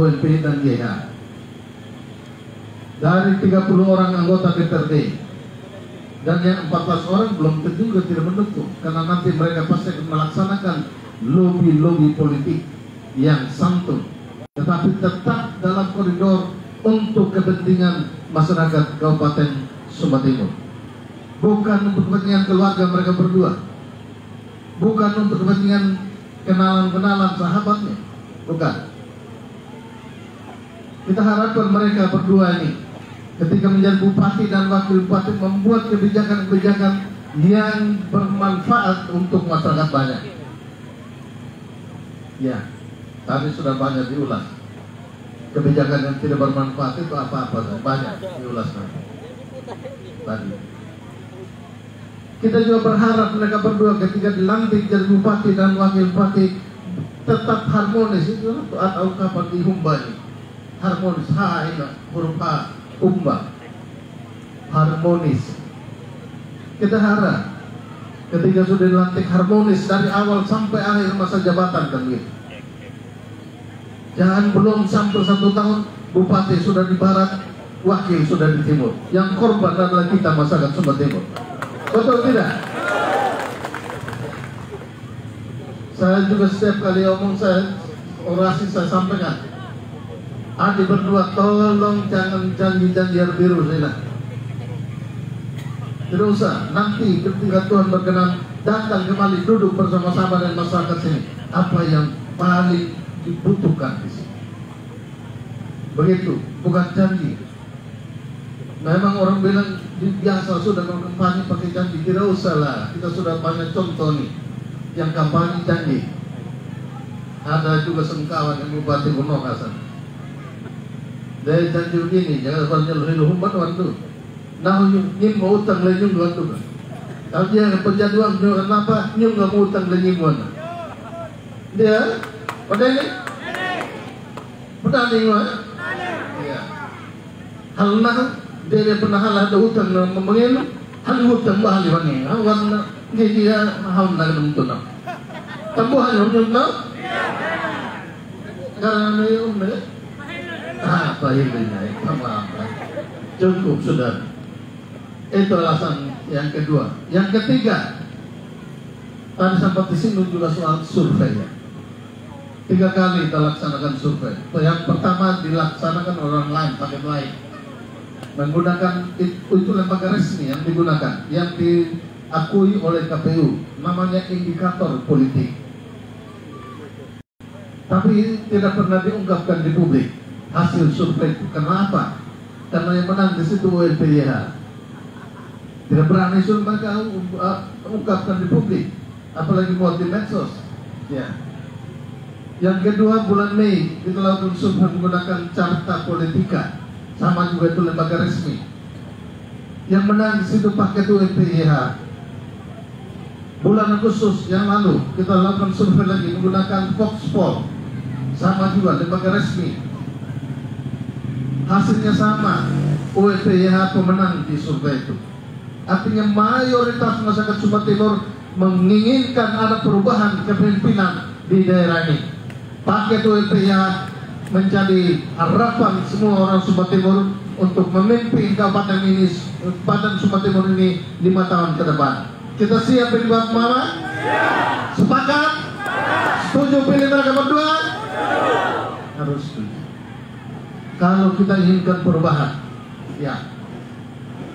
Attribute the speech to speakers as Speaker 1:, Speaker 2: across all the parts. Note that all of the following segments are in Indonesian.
Speaker 1: OLP dan GH. Dari 30 orang anggota DPRD, dan yang 14 orang belum tentu juga tidak mendukung, karena nanti mereka pasti akan melaksanakan lobby-lobby politik yang santun, tetapi tetap dalam koridor untuk kepentingan masyarakat Kabupaten Sumba Timur. Bukan untuk kepentingan keluarga mereka berdua, bukan untuk kepentingan kenalan-kenalan sahabatnya, bukan. Kita harapkan mereka berdua ini ketika menjadi bupati dan wakil bupati membuat kebijakan-kebijakan yang bermanfaat untuk masyarakat banyak. Ya, tadi sudah banyak diulas. Kebijakan yang tidak bermanfaat itu apa-apa, banyak diulas tadi. Kita juga berharap mereka berdua ketika dilantik jadi bupati dan wakil bupati tetap harmonis. Itu atau kapan dihumbani harmonis, huruf H, umba, harmonis. Kita harap ketika sudah dilantik harmonis dari awal sampai akhir masa jabatan kan gitu. Jangan belum sampai 1 tahun bupati sudah di barat, wakil sudah di timur. Yang korban adalah kita masyarakat Sumba Timur. Betul tidak? Saya juga setiap kali omong orasi saya sampaikan, adik berdua tolong jangan janji-janji air biru saya. Tidak usah, nanti ketika Tuhan berkenan datang kembali duduk bersama-sama dengan masyarakat sini, apa yang paling dibutuhkan di sini. Begitu, bukan janji. Memang orang bilang biasa sudah kalau kampanye pakai janji, tidak usah lah. Kita sudah banyak contoh nih yang kampanye janji. Ada juga sengkawan yang Bupati Gunung Hasan. Dia janji begini, jangan banyak lebih humbat waktu. Nah, nyim mau utang lenyum waktu. Kalau dia penjaduan kenapa nyum nggak mau utang lenyum waktu? Dia, pada ini, petani mah. Iya. Hal nah dia pernah ada utang memangin hal utang bahali wangi awan dia hal nak mentunang tambuhan mentunang karena ini apa ini apa cukup sudah. Itu alasan yang kedua. Yang ketiga, tadi sempat disinggung juga soal survei. 3 kali kita laksanakan survei. Yang pertama dilaksanakan orang lain pakai lain, menggunakan itu lembaga resmi yang digunakan, yang diakui oleh KPU, namanya indikator politik. Tapi tidak pernah diungkapkan di publik hasil survei itu. Kenapa? Karena yang menang di situ OLPYH. Tidak berani suruh mereka ungkapkan di publik, apalagi buat di medsos. Ya. Yang kedua, bulan Mei kita lakukan survei menggunakan Carta Politika, sama juga itu lembaga resmi. Yang menang di situ pakai itu OLPYH. Bulan Agustus yang lalu kita lakukan survei lagi menggunakan Voxpol, sama juga lembaga resmi. Hasilnya sama, OLPYH pemenang di survei itu. Artinya mayoritas masyarakat Sumba Timur menginginkan ada perubahan kepemimpinan di daerah ini. Paket OLPYH menjadi harapan semua orang Sumba Timur untuk memimpin kabupaten ini, Kabupaten Sumba Timur ini 5 tahun ke depan. Kita siap pilih Bapak Mama? Sepakat? Setuju pilih mereka berdua? Harus setuju. Kalau kita inginkan perubahan, ya.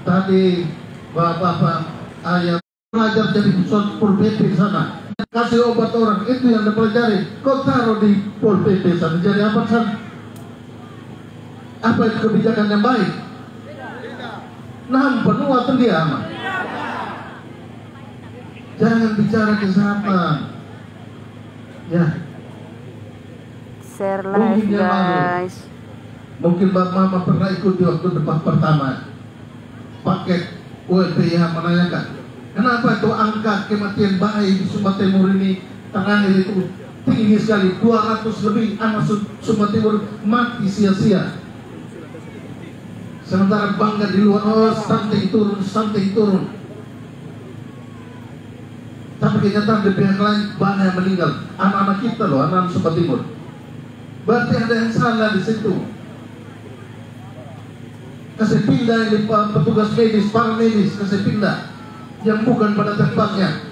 Speaker 1: Tadi Bapak ayah belajar jadi Pol PP sana, kasih obat orang itu yang dipelajari, kau taruh di Pol PP sana, jadi apa sana? Apa itu kebijakan yang baik? Nah, penuh atau dia aman? Jangan bicara kesehatan, ya.
Speaker 2: Share live guys.
Speaker 1: Mungkin Bapak Mama pernah ikut di waktu debat pertama. Paket OLPYH menanyakan, kenapa itu angka kematian bayi di Sumba Timur ini terakhir itu tinggi sekali, 200 lebih anak Sumba Timur mati sia-sia. Sementara bangga di luar, oh stunting turun. Tapi kenyataan di pihak lain banyak yang meninggal. Anak-anak kita loh, anak-anak Sumba Timur. Berarti ada yang salah di situ. Kasih pindah ini petugas medis, para medis, kasih pindah yang bukan pada tempatnya.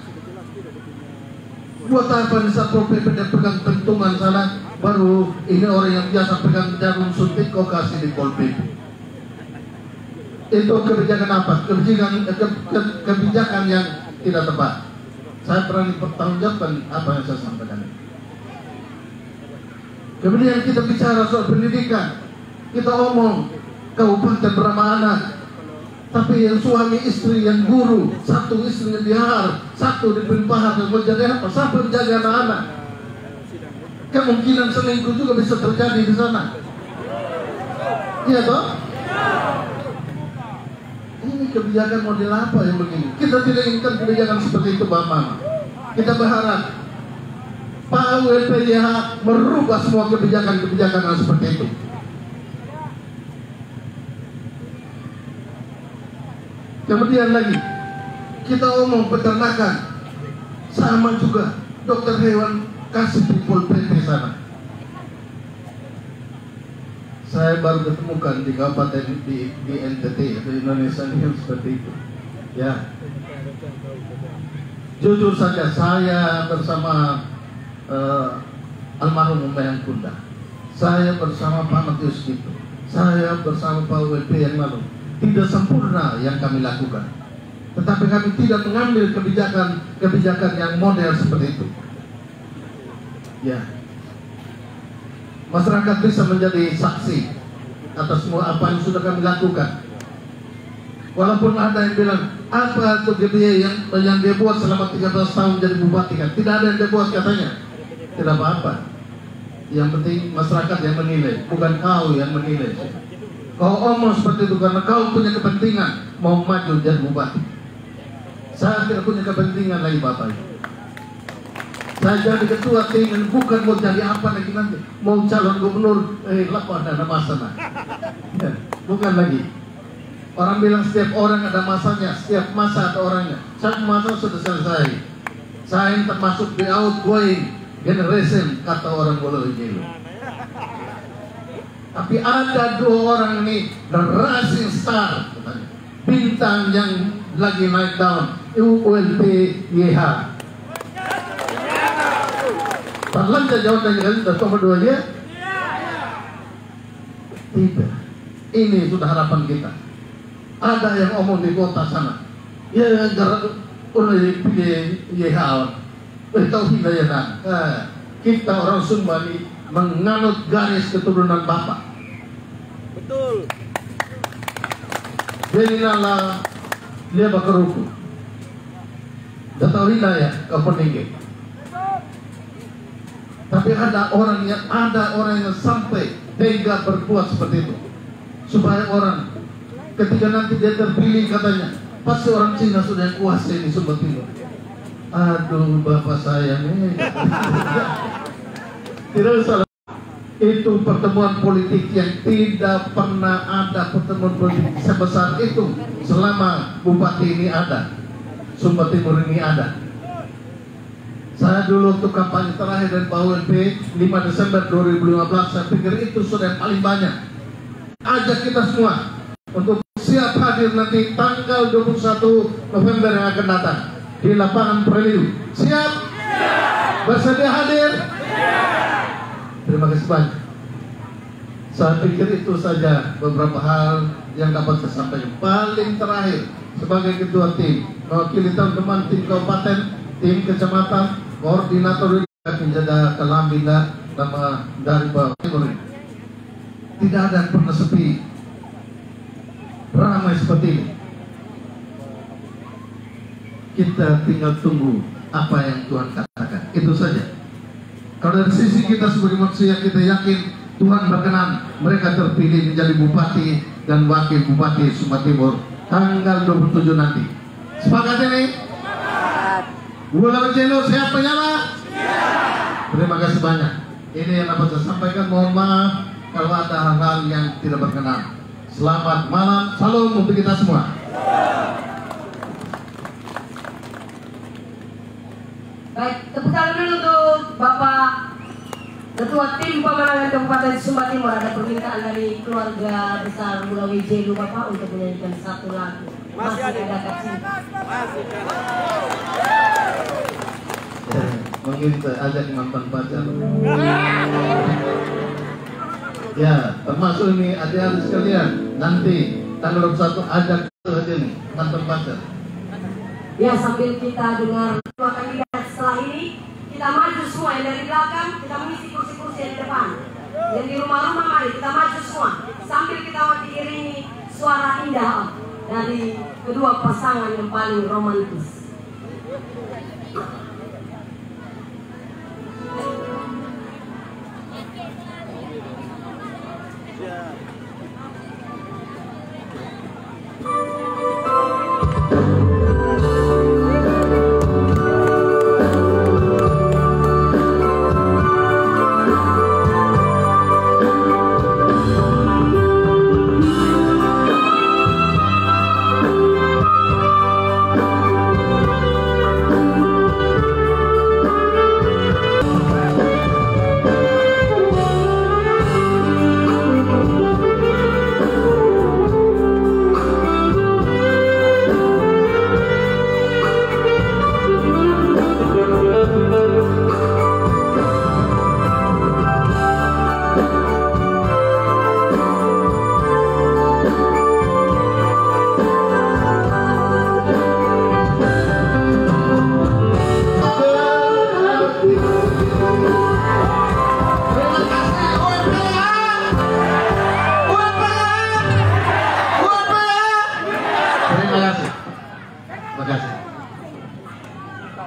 Speaker 1: Buat apa nih Satpol PP pegang pentungan sana, baru ini orang yang biasa pegang jarum suntik kok kasih di Pol PP. Itu kebijakan apa? Kebijakan yang tidak tepat. Saya berani pertanggungjawabkan apa yang saya sampaikan. Kemudian kita bicara soal pendidikan, kita omong kabupaten berapa anak, tapi yang suami istri yang guru, satu istri yang dihar, satu diberi pahar dan menjadi apa? Siapa menjaga anak-anak? Kemungkinan selingkuh juga bisa terjadi di sana. Iya toh? Ini kebijakan model apa yang begini? Kita tidak inginkan kebijakan seperti itu, Bapak. Kita berharap Pak WPYH merubah semua kebijakan-kebijakan yang seperti itu. Kemudian lagi kita omong peternakan, sama juga dokter hewan kasih di Pol PP sana. Saya baru ketemukan di kabupaten di NTT atau Indonesia ini seperti itu. Ya, jujur saja saya bersama almarhum Mbak Kunda, saya bersama Pak Matius gitu, saya bersama Pak WP yang lalu. Tidak sempurna yang kami lakukan, tetapi kami tidak mengambil kebijakan yang model seperti itu. Ya, masyarakat bisa menjadi saksi atas semua apa yang sudah kami lakukan. Walaupun ada yang bilang apa itu GBY yang dia buat selama 13 tahun jadi bupati, kan tidak ada yang dia buat katanya. Tidak apa-apa. Yang penting masyarakat yang menilai, bukan kau yang menilai. Kau omong seperti itu karena kau punya kepentingan mau maju jadi bupati. Saya tidak punya kepentingan lagi Bapak. Saya jadi ketua tim bukan mau jadi apa lagi nanti. Mau calon gubernur, lapor ada masanya. Ya, bukan lagi. Orang bilang setiap orang ada masanya, setiap masa ada orangnya. Satu masa sudah selesai. Saya termasuk di outgoing generation kata orang Bolo ini. Tapi ada dua orang ini, the rising star, bintang yang lagi naik daun, WPYH. Parlan jawab tanya kali sudah nomor 2 dia? Tidak. Ini sudah harapan kita. Ada yang omong di kota sana. Ya, oleh PYH. Tahu hidayah. Kita orang Sumba ini menganut garis keturunan Bapak. Betul. Jadi dia bakal ruku. Datang hidayah ke peninggi. Tapi ada orang yang sampai tega berbuat seperti itu, supaya orang ketika nanti dia terpilih katanya pasti orang Cina sudah kuasai di Sumba Timur. Aduh Bapak saya nih. Tidak salah. Itu pertemuan politik yang tidak pernah ada pertemuan politik sebesar itu selama Bupati ini ada, Sumba Timur ini ada. Saya dulu untuk kampanye terakhir dari Pak WP 5 Desember 2015, saya pikir itu sudah yang paling banyak. Ajak kita semua untuk siap hadir nanti tanggal 21 November yang akan datang di lapangan Preliu. Siap? Bersedia hadir? Terima kasih banyak. Saya pikir itu saja beberapa hal yang dapat saya sampaikan. Paling terakhir, sebagai ketua tim, mewakili teman-teman tim kabupaten, tim kecamatan, koordinator penjaga Kalambina nama dari Pak Timur. Tidak ada yang pernah sepi, ramai seperti ini. Kita tinggal tunggu apa yang Tuhan katakan. Itu saja. Kalau dari sisi kita sebagai manusia, kita yakin Tuhan berkenan mereka terpilih menjadi bupati dan wakil bupati Sumba Timur tanggal 27 nanti. Sepakat ini? Gula Jeno, siap menyala? Terima kasih banyak. Ini yang dapat saya sampaikan. Mohon maaf kalau ada hal-hal yang tidak berkenan. Selamat malam, salam untuk kita semua.
Speaker 3: Baik, tepuk tangan dulu untuk Bapak Ketua Tim Pemenangan Kabupaten Sumba Timur, ada permintaan dari keluarga besar Bulawi Jelu Bapak untuk menyanyikan satu lagu. Masih ada kasih.
Speaker 1: Mungkin saya ajak mantan pacar. Ya, termasuk ini adik-adik sekalian. Nanti tanggal 21 ajak saja nih mantan pacar.
Speaker 3: Ya, sambil kita dengar dua kandidat setelah ini, kita maju semua yang dari belakang, kita mengisi kursi-kursi yang di depan. Yang di rumah-rumah mari kita maju semua sambil kita diiringi suara indah dari kedua pasangan yang paling romantis.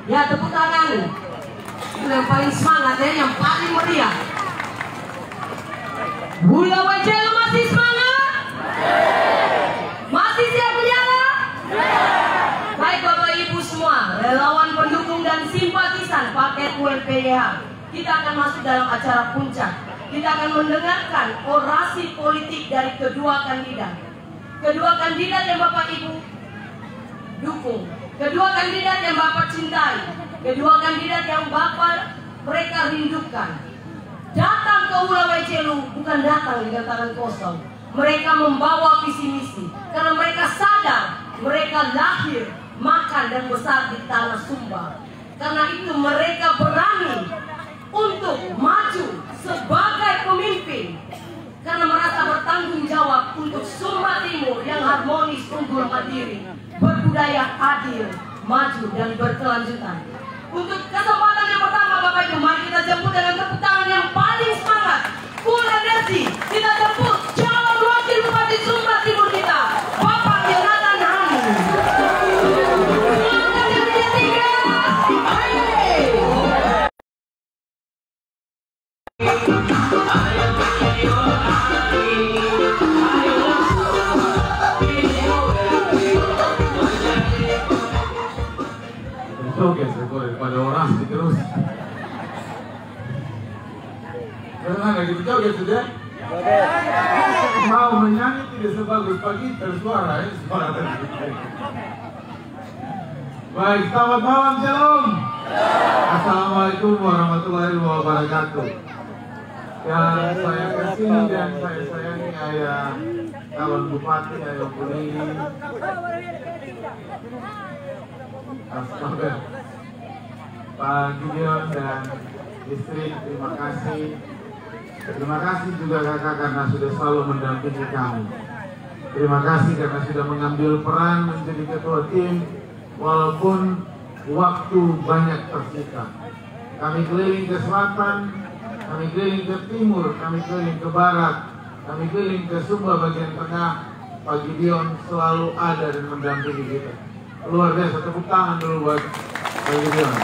Speaker 3: Ya, tepuk tangan. Itu yang paling semangat ya, yang paling meriah. Bulawi Jelu masih semangat? Masih siap menyala? Baik Bapak Ibu semua, relawan pendukung dan simpatisan paket ULPYH, kita akan masuk dalam acara puncak. Kita akan mendengarkan orasi politik dari kedua kandidat. Kedua kandidat yang Bapak Ibu dukung, kedua kandidat yang Bapak cintai, kedua kandidat yang Bapak mereka rindukan. Datang ke Bulawi Jelu bukan datang dengan tangan kosong. Mereka membawa visi misi karena mereka sadar mereka lahir, makan dan besar di tanah Sumba. Karena itu mereka berani untuk maju sebagai pemimpin karena merasa bertanggung jawab untuk Sumba Timur yang harmonis, unggul, mandiri, berbudaya, adil, maju dan berkelanjutan. Untuk kesempatan yang pertama Bapak Ibu, mari kita jemput dengan tepuk tangan yang paling semangat, full energi. Kita jemput calon wakil Bupati Sumba Timur kita, Bapak Yonatan Hani. Semangat yang ketiga,
Speaker 4: joget daripada orang terus. Karena lagi joget sudah. Mau menyanyi tidak sebagus pagi tersuara ya suara tadi. Baik, selamat malam, shalom. Assalamualaikum warahmatullahi wabarakatuh. Yang saya kasih dan saya sayangi ayah calon bupati, ayah Buli. Astaga, Pak Gideon dan istri, terima kasih. Terima kasih juga kakak karena sudah selalu mendampingi kami. Terima kasih karena sudah mengambil peran menjadi ketua tim walaupun waktu banyak tersita. Kami keliling ke selatan, kami keliling ke timur, kami keliling ke barat, kami keliling ke Sumba bagian tengah. Pak Gideon selalu ada dan mendampingi kita. Luar biasa, tepuk tangan dulu buat Pak Gideon.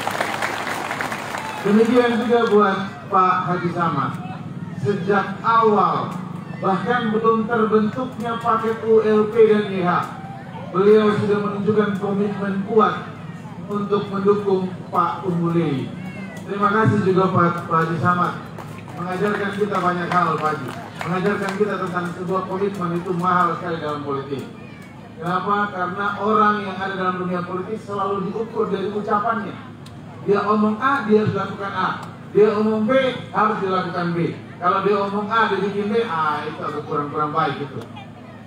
Speaker 4: Demikian juga buat Pak Haji Samad. Sejak awal, bahkan belum terbentuknya paket ULP dan YH, beliau sudah menunjukkan komitmen kuat untuk mendukung Pak Umbuli. Terima kasih juga Pak Haji Samad, mengajarkan kita banyak hal Pak Haji. Mengajarkan kita tentang sebuah komitmen itu mahal sekali dalam politik. Kenapa? Karena orang yang ada dalam dunia politik selalu diukur dari ucapannya. Dia omong A, dia harus lakukan A. Dia omong B, harus dilakukan B. Kalau dia omong A, dia bikin B, itu agak kurang-kurang baik gitu.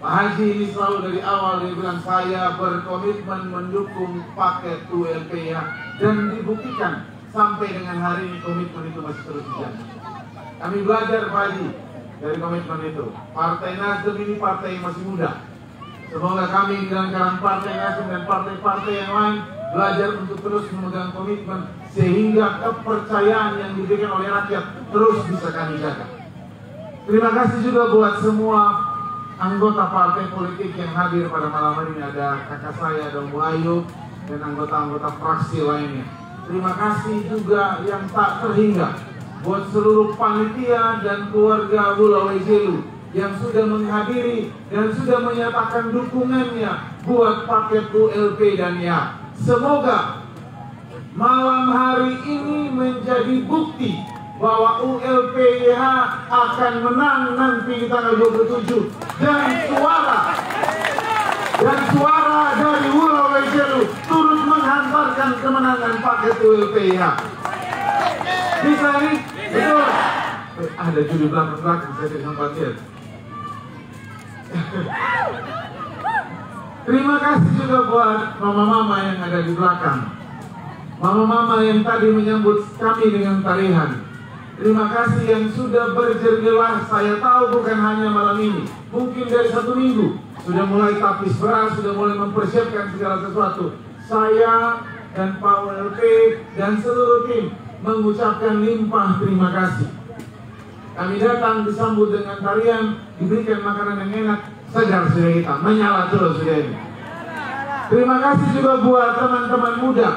Speaker 4: Pak Haji ini selalu dari awal dia bilang, saya berkomitmen mendukung paket ULPH, dan dibuktikan sampai dengan hari ini komitmen itu masih terus dijaga. Kami belajar Pak Haji dari komitmen itu. Partai Nasdem ini partai yang masih muda. Semoga kami dalam kalangan partai Nasdem dan partai-partai yang lain belajar untuk terus memegang komitmen sehingga kepercayaan yang diberikan oleh rakyat terus bisa kami jaga. Terima kasih juga buat semua anggota partai politik yang hadir pada malam hari ini. Ada kakak saya, ada Om Ayu, dan anggota-anggota fraksi lainnya. Terima kasih juga yang tak terhingga buat seluruh panitia dan keluarga Wulawai-Jelu yang sudah menghadiri dan sudah menyatakan dukungannya buat paket ULP dan YAH. Semoga malam hari ini menjadi bukti bahwa ULPYH akan menang nanti di tanggal 27, dan suara dari Wulawai-Jelu turut menghantarkan kemenangan paket ULPYH. Bisa nih? Betul. Ada juri belakang-belakang, saya tidak sempat lihat. Terima kasih juga buat mama-mama yang ada di belakang. Mama-mama yang tadi menyambut kami dengan tarian. Terima kasih yang sudah berjerjelas. Saya tahu bukan hanya malam ini, mungkin dari 1 minggu sudah mulai tapis beras, sudah mulai mempersiapkan segala sesuatu. Saya dan Pak WLP dan seluruh tim mengucapkan limpah terima kasih. Kami datang disambut dengan tarian, diberikan makanan yang enak, segar sudah kita, menyala terus sudah ini. Terima kasih juga buat teman-teman muda.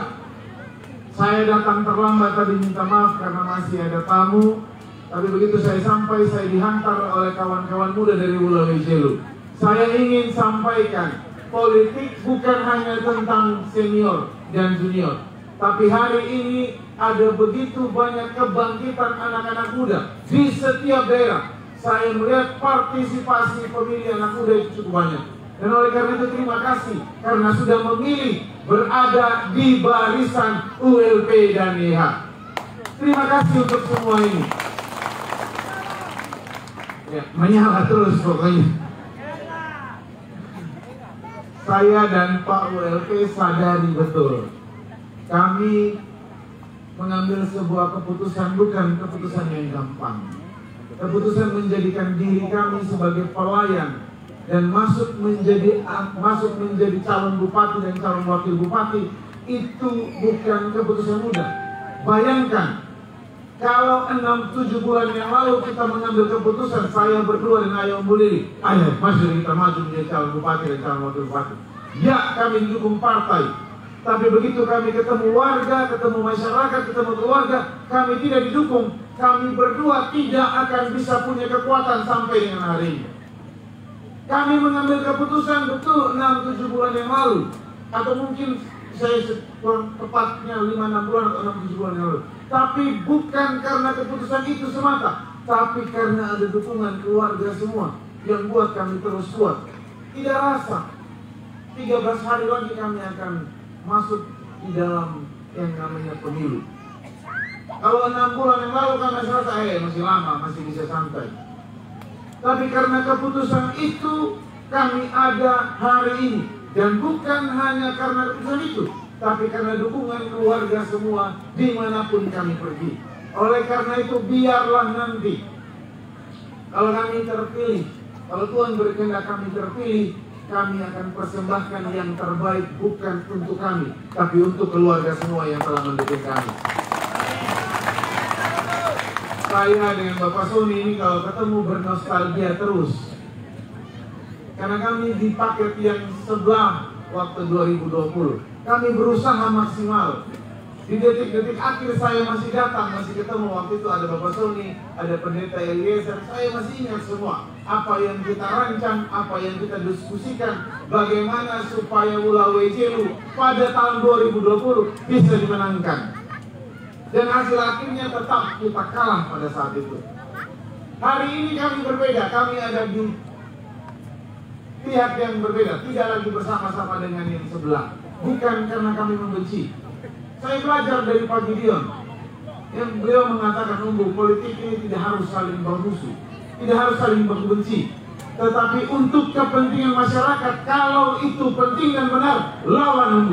Speaker 4: Saya datang terlambat tadi, minta maaf karena masih ada tamu. Tapi begitu saya sampai, saya dihantar oleh kawan-kawan muda dari Wulawai-Jelu. Saya ingin sampaikan, politik bukan hanya tentang senior dan junior, tapi hari ini ada begitu banyak kebangkitan anak-anak muda di setiap daerah. Saya melihat partisipasi pemilih anak muda itu cukup banyak. Dan oleh karena itu terima kasih karena sudah memilih berada di barisan ULP dan YH. Terima kasih untuk semua ini. Ya, menyala terus pokoknya. Saya dan Pak ULP sadari betul, kami mengambil sebuah keputusan bukan keputusan yang gampang. Keputusan menjadikan diri kami sebagai pelayan dan masuk menjadi calon bupati dan calon wakil bupati itu bukan keputusan mudah. Bayangkan kalau 6-7 bulan yang lalu kita mengambil keputusan, saya berdua dengan Ayah Bu Lili, ayo masih kita maju menjadi calon bupati dan calon wakil bupati. Ya, kami didukung partai, tapi begitu kami ketemu warga, ketemu masyarakat, ketemu keluarga, kami tidak didukung. Kami berdua tidak akan bisa punya kekuatan sampai dengan hari ini. Kami mengambil keputusan betul 6-7 bulan yang lalu, atau mungkin saya kurang tepatnya 5-6 bulan atau 6-7 bulan yang lalu. Tapi bukan karena keputusan itu semata, tapi karena ada dukungan keluarga semua yang buat kami terus kuat. Tidak rasa 13 hari lagi kami akan masuk di dalam yang namanya pemilu. Kalau 6 bulan yang lalu kami rasa masih lama, masih bisa santai. Tapi karena keputusan itu kami ada hari ini. Dan bukan hanya karena keputusan itu, tapi karena dukungan keluarga semua dimanapun kami pergi. Oleh karena itu biarlah nanti kalau kami terpilih, kalau Tuhan berkehendak kami terpilih, kami akan persembahkan yang terbaik bukan untuk kami, tapi untuk keluarga semua yang telah mendukung kami. Saya dengan Bapak Sony ini kalau ketemu bernostalgia terus. Karena kami di paket yang sebelah waktu 2020. Kami berusaha maksimal. Di detik-detik akhir saya masih datang, masih ketemu. Waktu itu ada Bapak Sony, ada Pendeta Eliezer. Saya masih ingat semua. Apa yang kita rancang, apa yang kita diskusikan. Bagaimana supaya Wulawai-Jelu pada tahun 2020 bisa dimenangkan. Dan hasil akhirnya tetap kita kalah pada saat itu. Hari ini kami berbeda, kami ada di pihak yang berbeda, tidak lagi bersama-sama dengan yang sebelah. Bukan karena kami membenci. Saya belajar dari Pak Gideon. Yang beliau mengatakan, politik ini tidak harus saling bermusuh, tidak harus saling berbenci, tetapi untuk kepentingan masyarakat. Kalau itu penting dan benar, lawan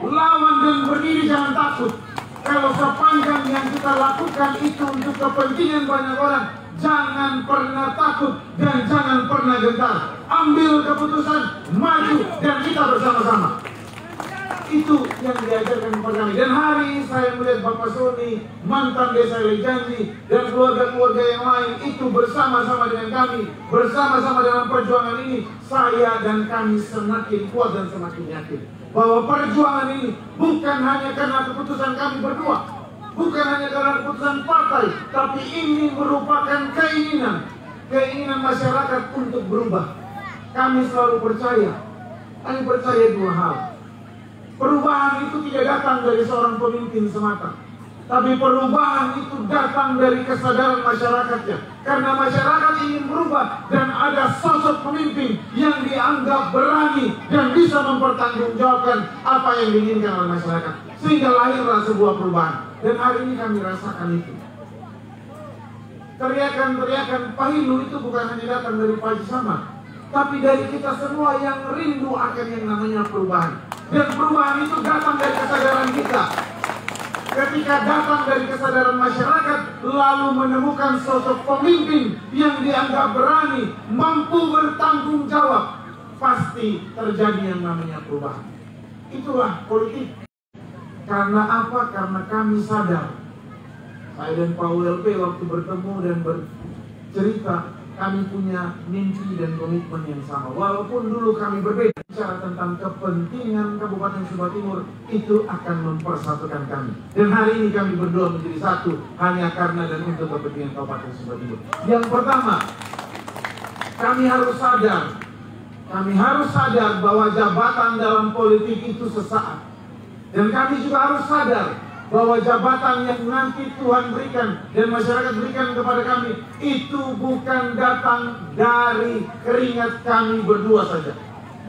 Speaker 4: lawan dan berdiri, jangan takut. Kalau sepanjang yang kita lakukan itu untuk kepentingan banyak orang, jangan pernah takut dan jangan pernah gentar. Ambil keputusan, maju, dan kita bersama-sama. Itu yang diajarkan kepada kami. Dan hari ini saya melihat Bapak Sony, mantan desa Lejanji, dan keluarga-keluarga yang lain itu bersama-sama dengan kami, bersama-sama dalam perjuangan ini. Saya dan kami semakin kuat dan semakin yakin bahwa perjuangan ini bukan hanya karena keputusan kami berdua, bukan hanya karena keputusan partai, tapi ini merupakan keinginan masyarakat untuk berubah. Kami selalu percaya dua hal. Perubahan itu tidak datang dari seorang pemimpin semata, tapi perubahan itu datang dari kesadaran masyarakatnya. Karena masyarakat ingin berubah dan ada sosok pemimpin yang dianggap berani dan bisa mempertanggungjawabkan apa yang diinginkan oleh masyarakat. Sehingga lahirlah sebuah perubahan. Dan hari ini kami rasakan itu. Teriakan-teriakan Pahilu itu bukan hanya datang dari Pak Haji Samad, tapi dari kita semua yang rindu akan yang namanya perubahan. Dan perubahan itu datang dari kesadaran kita. Ketika datang dari kesadaran masyarakat, lalu menemukan sosok pemimpin yang dianggap berani, mampu bertanggung jawab, pasti terjadi yang namanya perubahan. Itulah politik. Karena apa? Karena kami sadar. Saya dan Pak ULP waktu bertemu dan bercerita, kami punya mimpi dan komitmen yang sama. Walaupun dulu kami berbeda, bicara tentang kepentingan Kabupaten Sumba Timur, itu akan mempersatukan kami. Dan hari ini kami berdua menjadi satu hanya karena dan untuk kepentingan Kabupaten Sumba Timur. Yang pertama, kami harus sadar bahwa jabatan dalam politik itu sesaat. Dan kami juga harus sadar bahwa jabatan yang nanti Tuhan berikan dan masyarakat berikan kepada kami itu bukan datang dari keringat kami berdua saja,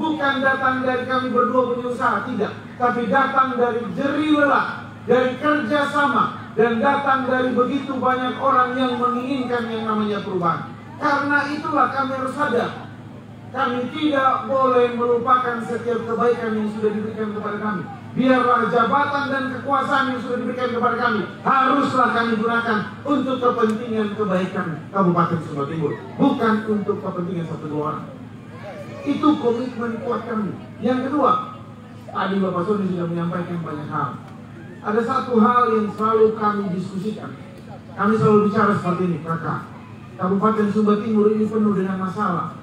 Speaker 4: bukan datang dari kami berdua punya usaha, tidak, tapi datang dari jerih lelah, dari kerjasama, dan datang dari begitu banyak orang yang menginginkan yang namanya perubahan. Karena itulah kami harus sadar, kami tidak boleh melupakan setiap kebaikan yang sudah diberikan kepada kami. Biarlah jabatan dan kekuasaan yang sudah diberikan kepada kami, haruslah kami gunakan untuk kepentingan kebaikan Kabupaten Sumba Timur, bukan untuk kepentingan satu dua orang. Itu komitmen kuat kami. Yang kedua, tadi Bapak Sony sudah menyampaikan banyak hal. Ada satu hal yang selalu kami diskusikan. Kami selalu bicara seperti ini, kakak. Kabupaten Sumba Timur ini penuh dengan masalah.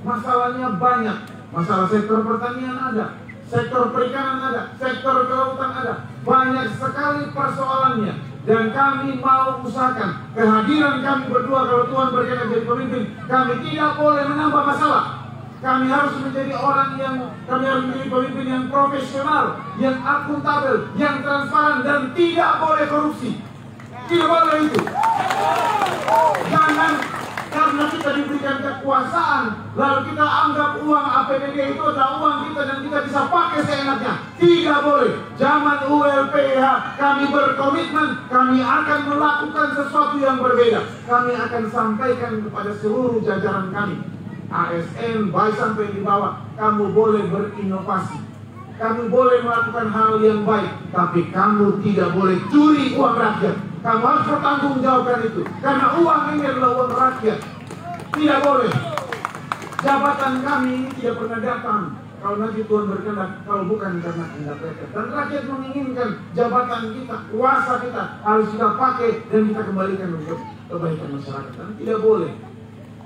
Speaker 4: Masalahnya banyak. Masalah sektor pertanian ada, sektor perikanan ada, sektor kelautan ada. Banyak sekali persoalannya. Dan kami mau usahakan kehadiran kami berdua, kalau Tuhan berkenan jadi pemimpin, kami tidak boleh menambah masalah. Kami harus menjadi pemimpin yang profesional, yang akuntabel, yang transparan, dan tidak boleh korupsi. Tidak boleh itu. Jangan karena kita diberikan kekuasaan, lalu kita anggap uang APBD itu adalah uang kita dan kita bisa pakai seenaknya. Tidak boleh. Zaman ULPH kami berkomitmen, kami akan melakukan sesuatu yang berbeda. Kami akan sampaikan kepada seluruh jajaran kami, ASN, baik sampai di bawah, kamu boleh berinovasi, kamu boleh melakukan hal yang baik, tapi kamu tidak boleh curi uang rakyat. Kamu harus bertanggungjawabkan itu, karena uang ini adalah uang rakyat. Tidak boleh. Jabatan kami ini tidak pernah datang kalau nanti Tuhan berkenan, kalau bukan karena kehendak rakyat. Dan rakyat menginginkan jabatan kita, kuasa kita harus kita pakai dan kita kembalikan untuk kebaikan masyarakat. Dan tidak boleh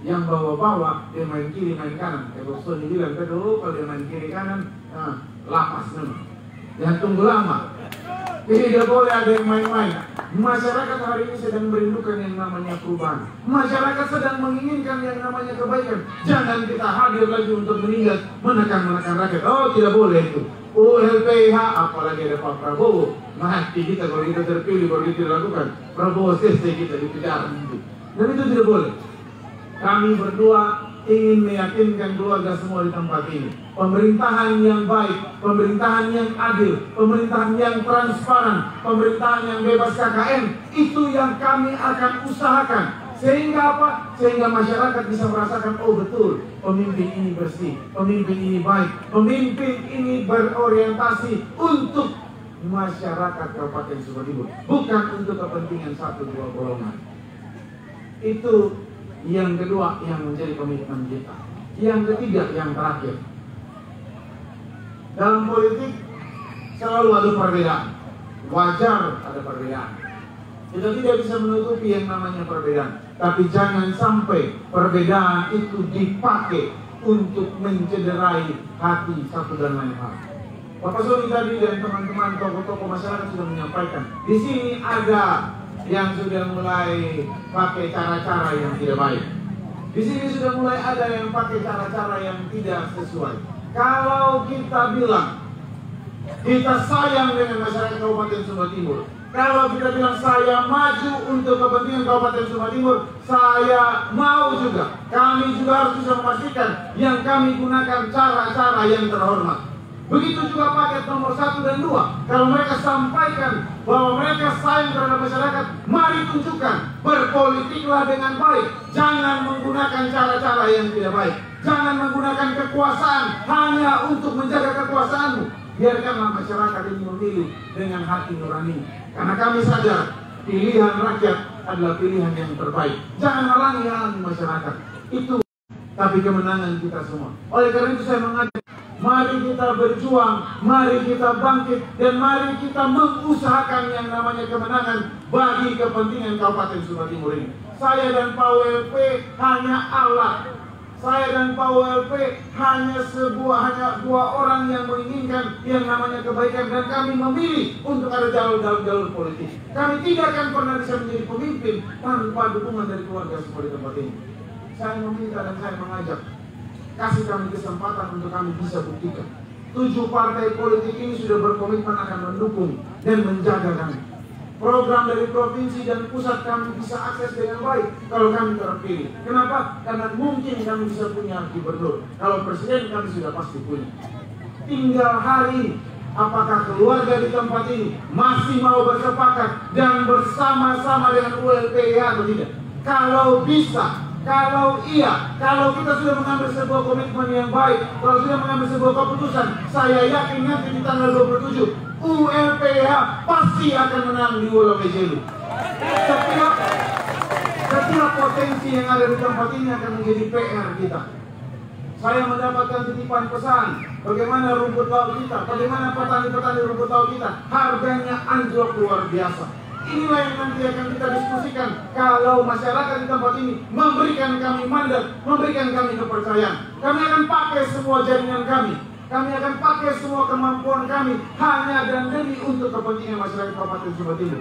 Speaker 4: yang bawa-bawa dia main kiri main kanan. Kalau Sony bilang kalau dia main kiri kanan, lapas memang. Jangan tunggu lama. Tidak boleh ada yang main-main. Masyarakat hari ini sedang merindukan yang namanya perubahan. Masyarakat sedang menginginkan yang namanya kebaikan. Jangan kita hadir lagi untuk menindas, menekan rakyat. Oh, tidak boleh itu. ULPH, apalagi ada Pak Prabowo, mati kita kalau kita terpilih, kalau kita lakukan. Prabowo selesai kita dikejar itu. Dan itu tidak boleh. Kami berdua ingin meyakinkan keluarga semua di tempat ini. Pemerintahan yang baik, pemerintahan yang adil, pemerintahan yang transparan, pemerintahan yang bebas KKN, itu yang kami akan usahakan. Sehingga apa? Sehingga masyarakat bisa merasakan, oh betul, pemimpin ini bersih, pemimpin ini baik, pemimpin ini berorientasi untuk masyarakat Kabupaten Sumba Timur, bukan untuk kepentingan 1-2 golongan. Itu yang kedua yang menjadi komitmen kita. Yang ketiga, yang terakhir, dalam politik selalu ada perbedaan. Wajar ada perbedaan. Kita tidak bisa menutupi yang namanya perbedaan. Tapi jangan sampai perbedaan itu dipakai untuk mencederai hati satu dan lain hal. Bapak Soni tadi dan teman-teman tokoh-tokoh masyarakat sudah menyampaikan. Di sini ada yang sudah mulai pakai cara-cara yang tidak baik. Di sini sudah mulai ada yang pakai cara-cara yang tidak sesuai. Kalau kita bilang kita sayang dengan masyarakat Kabupaten Sumba Timur, kalau kita bilang saya maju untuk kepentingan Kabupaten Sumba Timur, saya mau juga. Kami juga harus bisa memastikan yang kami gunakan cara-cara yang terhormat. Begitu juga paket nomor 1 dan 2. Kalau mereka sampaikan bahwa mereka sayang terhadap masyarakat, mari tunjukkan, berpolitiklah dengan baik. Jangan menggunakan cara-cara yang tidak baik. Jangan menggunakan kekuasaan hanya untuk menjaga kekuasaanmu. Biarkanlah masyarakat ini memilih dengan hati nurani. Karena kami sadar pilihan rakyat adalah pilihan yang terbaik. Jangan halangi masyarakat. Itu tapi kemenangan kita semua. Oleh karena itu saya mengajak, mari kita berjuang, mari kita bangkit, dan mari kita mengusahakan yang namanya kemenangan bagi kepentingan Kabupaten Sumba Timur ini. Saya dan Pak WLP hanya alat. Saya dan Pak WLP hanya dua orang yang menginginkan yang namanya kebaikan, dan kami memilih untuk ada jalur politik. Kami tidak akan pernah bisa menjadi pemimpin tanpa dukungan dari keluarga semua di tempat ini. Saya meminta dan saya mengajak, kasih kami kesempatan untuk kami bisa buktikan. 7 partai politik ini sudah berkomitmen akan mendukung dan menjaga kami. Program dari provinsi dan pusat kami bisa akses dengan baik kalau kami terpilih. Kenapa? Karena mungkin kami bisa punya gubernur. Kalau presiden kami sudah pasti punya. Tinggal hari ini, apakah keluarga di tempat ini masih mau bersepakat dan bersama-sama dengan ULPH atau tidak? Kalau bisa, kalau iya, kalau kita sudah mengambil sebuah komitmen yang baik, kalau sudah mengambil sebuah keputusan, saya yakin nanti di tanggal 27 ULPH pasti akan menang di Wolowejelu. Setiap potensi yang ada di tempat ini akan menjadi PR kita. Saya mendapatkan titipan pesan bagaimana rumput laut kita, bagaimana petani-petani rumput laut kita harganya anjlok luar biasa. Inilah yang nanti akan kita diskusikan kalau masyarakat di tempat ini memberikan kami mandat, memberikan kami kepercayaan. Kami akan pakai semua jaringan kami. Kami akan pakai semua kemampuan kami hanya dan demi untuk kepentingan masyarakat Kabupaten Sumba Timur.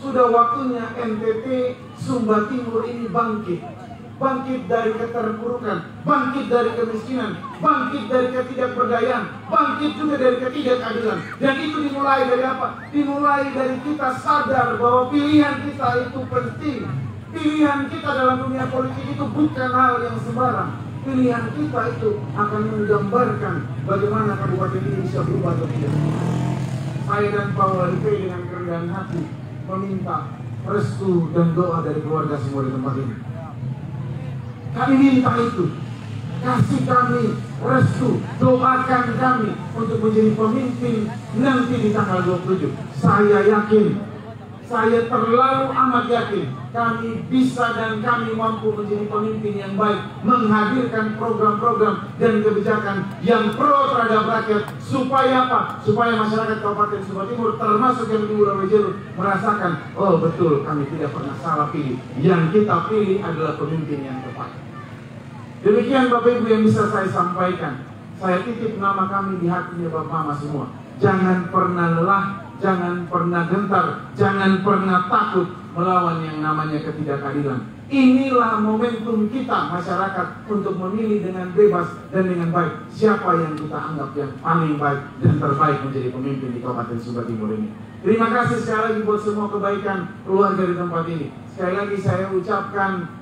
Speaker 4: Sudah waktunya NTT Sumba Timur ini bangkit. Bangkit dari keterpurukan, bangkit dari kemiskinan, bangkit dari ketidakberdayaan, bangkit juga dari ketidakadilan. Dan itu dimulai dari apa? Dimulai dari kita sadar bahwa pilihan kita itu penting. Pilihan kita dalam dunia politik itu bukan hal yang sembarang. Pilihan kita itu akan menggambarkan bagaimana kabupaten ini bisa berubah atau tidak. Saya dan Pak WLP dengan kerendahan hati meminta restu dan doa dari keluarga semua di tempat ini. Kami minta itu. Kasih kami restu, doakan kami untuk menjadi pemimpin nanti di tanggal 27. Saya yakin, saya terlalu amat yakin kami bisa dan kami mampu menjadi pemimpin yang baik, menghadirkan program-program dan kebijakan yang pro terhadap rakyat. Supaya apa? Supaya masyarakat Kabupaten Sumba Timur termasuk yang di Wolowejelu merasakan, oh betul, kami tidak pernah salah pilih. Yang kita pilih adalah pemimpin yang tepat. Demikian Bapak Ibu yang bisa saya sampaikan. Saya titip nama kami di hatinya Bapak Mama semua. Jangan pernah lelah, jangan pernah gentar, jangan pernah takut melawan yang namanya ketidakadilan. Inilah momentum kita masyarakat untuk memilih dengan bebas dan dengan baik siapa yang kita anggap yang paling baik dan terbaik menjadi pemimpin di Kabupaten Sumba Timur ini. Terima kasih sekali lagi buat semua kebaikan keluarga di tempat ini. Sekali lagi saya ucapkan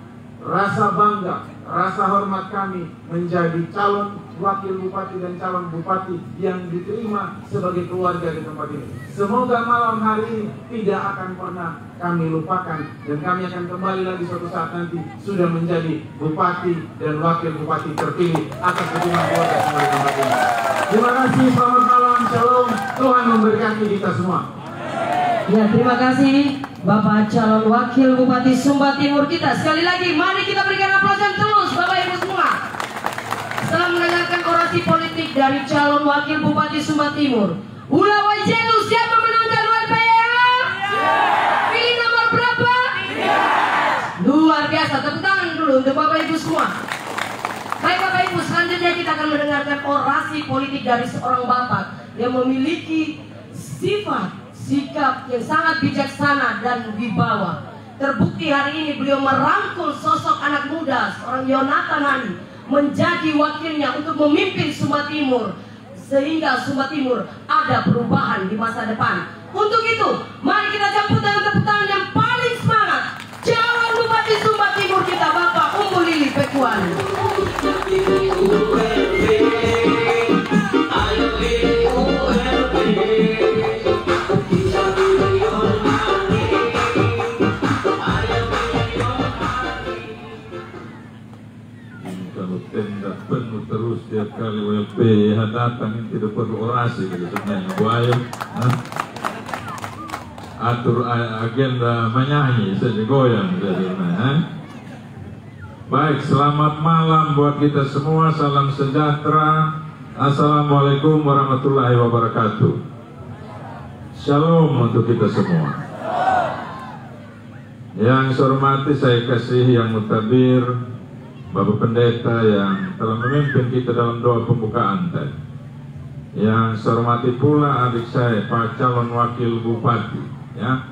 Speaker 4: rasa bangga, rasa hormat kami menjadi calon wakil bupati dan calon bupati yang diterima sebagai keluarga di tempat ini. Semoga malam hari ini tidak akan pernah kami lupakan, dan kami akan kembali lagi suatu saat nanti sudah menjadi bupati dan wakil bupati terpilih atas dukungan keluarga semua di tempat ini. Terima kasih, selamat malam, shalom, Tuhan memberkati kita semua.
Speaker 3: Ya, terima kasih Bapak calon wakil Bupati Sumba Timur kita. Sekali lagi, mari kita berikan aplaus yang tulus Bapak Ibu semua. Setelah mendengarkan orasi politik dari calon wakil Bupati Sumba Timur, Ula Wajenu siap memenangkan ULPYH? Pilih nomor berapa? Luar biasa, tepuk tangan dulu untuk Bapak Ibu semua. Baik Bapak Ibu, selanjutnya kita akan mendengarkan orasi politik dari seorang bapak yang memiliki sifat sikap yang sangat bijaksana dan wibawa. Terbukti hari ini beliau merangkul sosok anak muda seorang Yonatan Hani menjadi wakilnya untuk memimpin Sumba Timur, sehingga Sumba Timur ada perubahan di masa depan. Untuk itu, mari kita jemput dengan tepuk tangan yang paling semangat calon Bupati Sumba Timur kita, Bapak Umbu Lili Pekuan.
Speaker 5: Tenda penuh terus tiap kali ULPYH datang, ini tidak perlu orasi gitu sebenarnya. Bu Ayu atur agenda menyanyi saja, goyang saja. Baik, selamat malam buat kita semua, salam sejahtera, assalamualaikum warahmatullahi wabarakatuh. Shalom untuk kita semua. Yang saya hormati, saya kasih yang mutabir Bapak Pendeta yang telah memimpin kita dalam doa pembukaan tadi. Yang saya hormati pula adik saya, Pak calon wakil bupati, ya,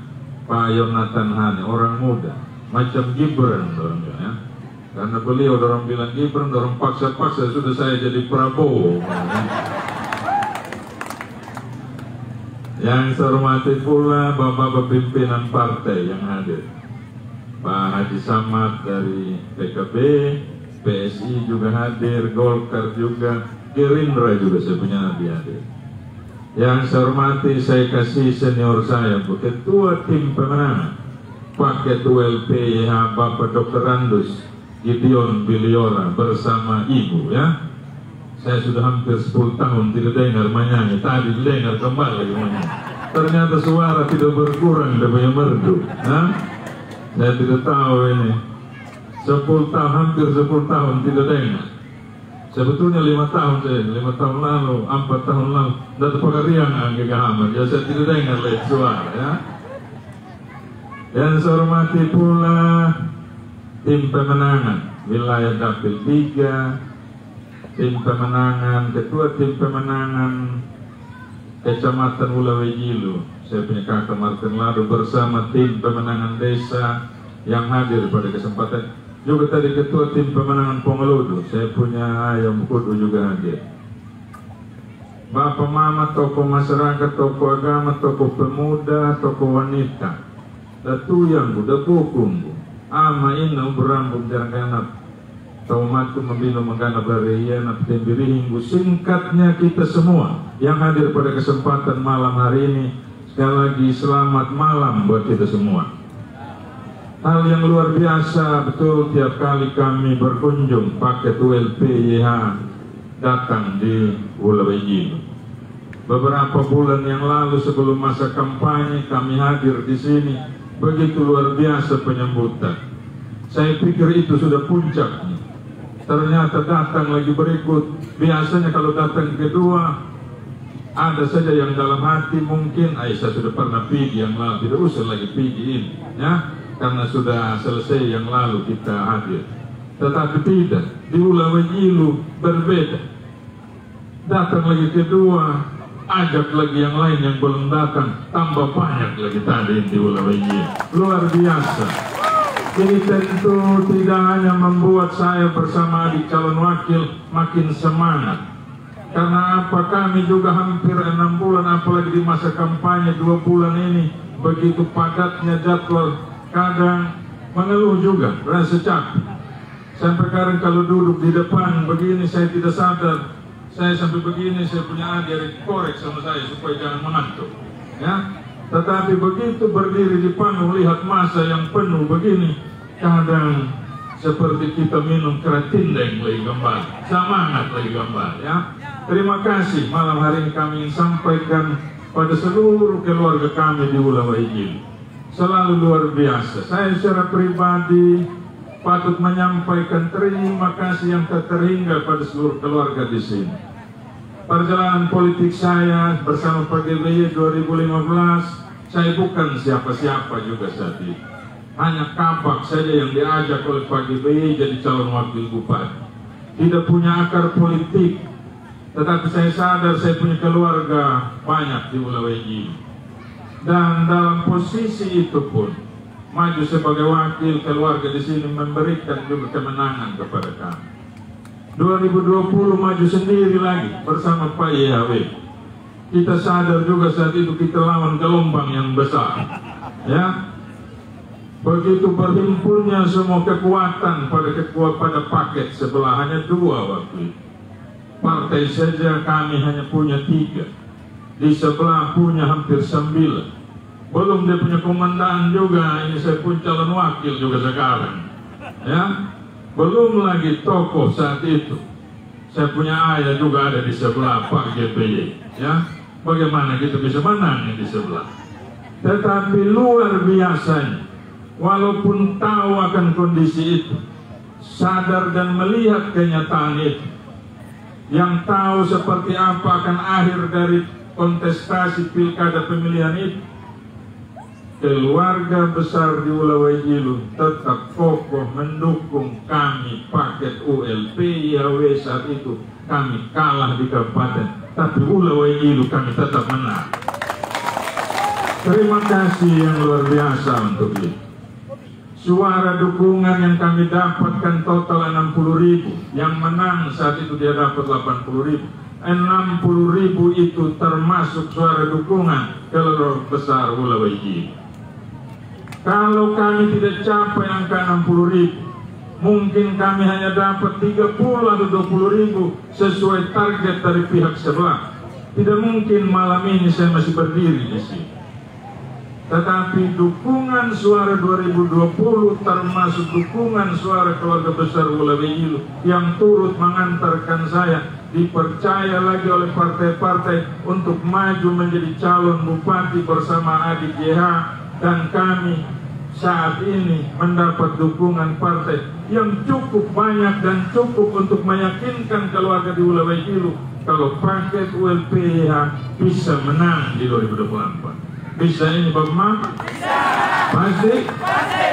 Speaker 5: Pak Yonatan Hani, orang muda, macam Gibran, ya. Karena beliau orang bilang Gibran, orang paksa-paksa sudah saya jadi Prabowo. Yang saya hormati pula Bapak pimpinan partai yang hadir, Pak Haji Samad dari PKB, PSI juga hadir, Golkar juga, Gerindra juga saya punya hadir. Yang saya hormati, saya kasih senior saya, Ketua Tim Pemenangan, Pak Ketua ULPYH Bapak Dr. Randus Gideon Biliora bersama Ibu, ya. Saya sudah hampir 10 tahun tidak dengar menyanyi, tadi dengar kembali menyanyi. Ternyata suara tidak berkurang dari merdu, nah? Saya tidak tahu ini. 10 tahun, hampir 10 tahun tidak dengar. Sebetulnya 5 tahun saya, 5 tahun lalu, 4 tahun lalu, dari pengerian angge gahaman, ya saya tidak dengar lagi suara, ya. Yang saya hormati pula tim pemenangan wilayah Dapil 3, tim pemenangan, ketua tim pemenangan Kecamatan Ulawejilu, saya punya kakak Martin Lado bersama tim pemenangan desa yang hadir pada kesempatan. Juga tadi ketua tim pemenangan Pongeludu, saya punya ayam kudu juga hadir. Bapak mama, tokoh masyarakat, tokoh agama, tokoh pemuda, tokoh wanita, datu yang budak bukung, ama ina berambung jarang ganap, tau matu membina mengganap dari iana petembiri hinggu. Singkatnya kita semua yang hadir pada kesempatan malam hari ini, sekali lagi selamat malam buat kita semua. Hal yang luar biasa betul tiap kali kami berkunjung paket ULPYH datang di Ulawejilu. Beberapa bulan yang lalu sebelum masa kampanye kami hadir di sini, begitu luar biasa penyambutan. Saya pikir itu sudah puncaknya. Ternyata datang lagi berikut. Biasanya kalau datang kedua, ada saja yang dalam hati mungkin Aisyah sudah pernah pergi yang lalu, tidak usah lagi pergi ini, ya. Karena sudah selesai yang lalu kita hadir. Tetapi tidak, di Ulawejilu berbeda. Datang lagi kedua, ajak lagi yang lain yang belum datang, tambah banyak lagi tadi di Ulawejilu. Luar biasa. Jadi tentu tidak hanya membuat saya bersama adik calon wakil makin semangat. Karena apa, kami juga hampir 6 bulan, apalagi di masa kampanye 2 bulan ini, begitu padatnya jadwal, kadang mengeluh juga, rasa capek. Sampai sekarang kalau duduk di depan begini saya tidak sadar. Saya sampai begini, saya punya adik korek sama saya supaya jangan mengantuk. Ya, tetapi begitu berdiri di panggung lihat masa yang penuh begini, kadang seperti kita minum keratindeng lagi gambar, semangat lagi gambar. Ya, terima kasih malam hari ini kami ingin sampaikan pada seluruh keluarga kami di Ula Waigili. Selalu luar biasa. Saya secara pribadi patut menyampaikan terima kasih yang tak terhingga pada seluruh keluarga di sini. Perjalanan politik saya bersama Pak GBY 2015, saya bukan siapa-siapa juga saat itu. Hanya kabak saja yang diajak oleh Pak GBY jadi calon wakil bupati. Tidak punya akar politik, tetapi saya sadar saya punya keluarga banyak di Ula Waigili. Dan dalam posisi itu pun maju sebagai wakil keluarga di sini memberikan juga kemenangan kepada kami. 2020 maju sendiri lagi bersama Pak YHW. Kita sadar juga saat itu kita lawan gelombang yang besar. Ya, begitu berhimpunnya semua kekuatan pada paket sebelah, hanya 2 waktu itu. Partai saja kami hanya punya 3, di sebelah punya hampir 9. Belum dia punya komandan juga, ini saya pun calon wakil juga sekarang. Ya, belum lagi tokoh saat itu. Saya punya ayah juga ada di sebelah Pak GBY. Ya, bagaimana kita bisa menang di sebelah? Tetapi luar biasanya, walaupun tahu akan kondisi itu, sadar dan melihat kenyataan itu, yang tahu seperti apa akan akhir dari kontestasi pilkada pemilihan itu, keluarga besar di Ula Waigili tetap kokoh mendukung kami paket ULP YHW. Saat itu kami kalah di kabupaten, tapi Ula Waigili kami tetap menang. Terima kasih yang luar biasa untuk itu. Suara dukungan yang kami dapatkan total 60.000, yang menang saat itu dia dapat 80.000. 60.000 itu termasuk suara dukungan keluarga besar Ula Waigili. Kalau kami tidak capai angka 60.000, mungkin kami hanya dapat 30 atau 20.000 sesuai target dari pihak sebelah. Tidak mungkin malam ini saya masih berdiri di sini. Tetapi dukungan suara 2020 termasuk dukungan suara keluarga besar Ula Waigili yang turut mengantarkan saya dipercaya lagi oleh partai-partai untuk maju menjadi calon bupati bersama adik YH, dan kami saat ini mendapat dukungan partai yang cukup banyak dan cukup untuk meyakinkan keluarga di Ula Waigili kalau paket ULP bisa menang di 2024. Bisa ini Bapak Ma? Bisa. Pasti? Pasti.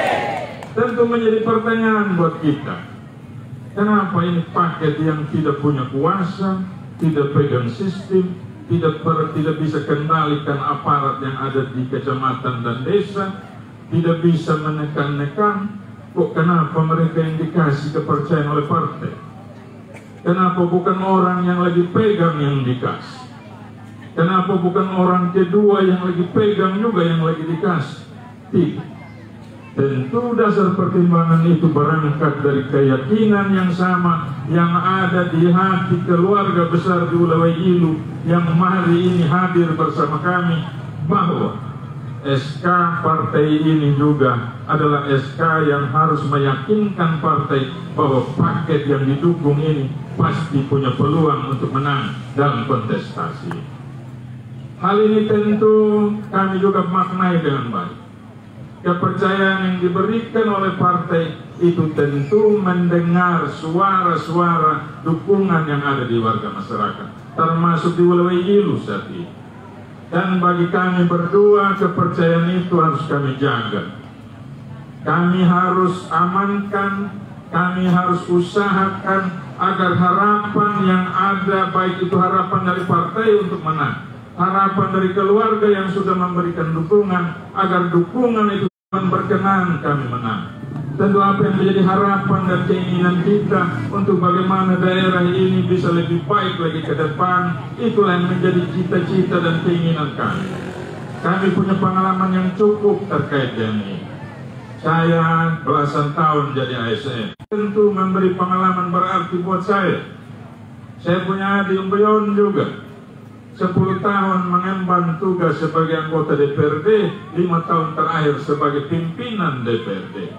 Speaker 5: Tentu menjadi pertanyaan buat kita. Kenapa ini paket yang tidak punya kuasa, tidak pegang sistem, tidak bisa kendalikan aparat yang ada di kecamatan dan desa, tidak bisa menekan-nekan. Kok kenapa mereka yang dikasih kepercayaan oleh partai? Kenapa bukan orang yang lagi pegang yang dikasih? Kenapa bukan orang kedua yang lagi pegang juga yang lagi dikasih? Tidak. Tentu dasar pertimbangan itu berangkat dari keyakinan yang sama yang ada di hati keluarga besar di Ula Waigili yang hari ini hadir bersama kami, bahwa SK partai ini juga adalah SK yang harus meyakinkan partai bahwa paket yang didukung ini pasti punya peluang untuk menang dalam kontestasi. Hal ini tentu kami juga maknai dengan baik. Kepercayaan yang diberikan oleh partai itu tentu mendengar suara-suara dukungan yang ada di warga masyarakat, termasuk di Ula Waigili saat ini. Dan bagi kami berdua, kepercayaan itu harus kami jaga. Kami harus amankan, kami harus usahakan agar harapan yang ada, baik itu harapan dari partai untuk menang, harapan dari keluarga yang sudah memberikan dukungan, agar dukungan itu berkenan kami menang. Tentu apa yang menjadi harapan dan keinginan kita untuk bagaimana daerah ini bisa lebih baik lagi ke depan, itulah yang menjadi cita-cita dan keinginan kami. Kami punya pengalaman yang cukup terkait dengan ini. Saya belasan tahun jadi ASN. Tentu memberi pengalaman berarti buat saya. Saya punya adik Umbeyon juga. 10 tahun mengemban tugas sebagai anggota DPRD, 5 tahun terakhir sebagai pimpinan DPRD.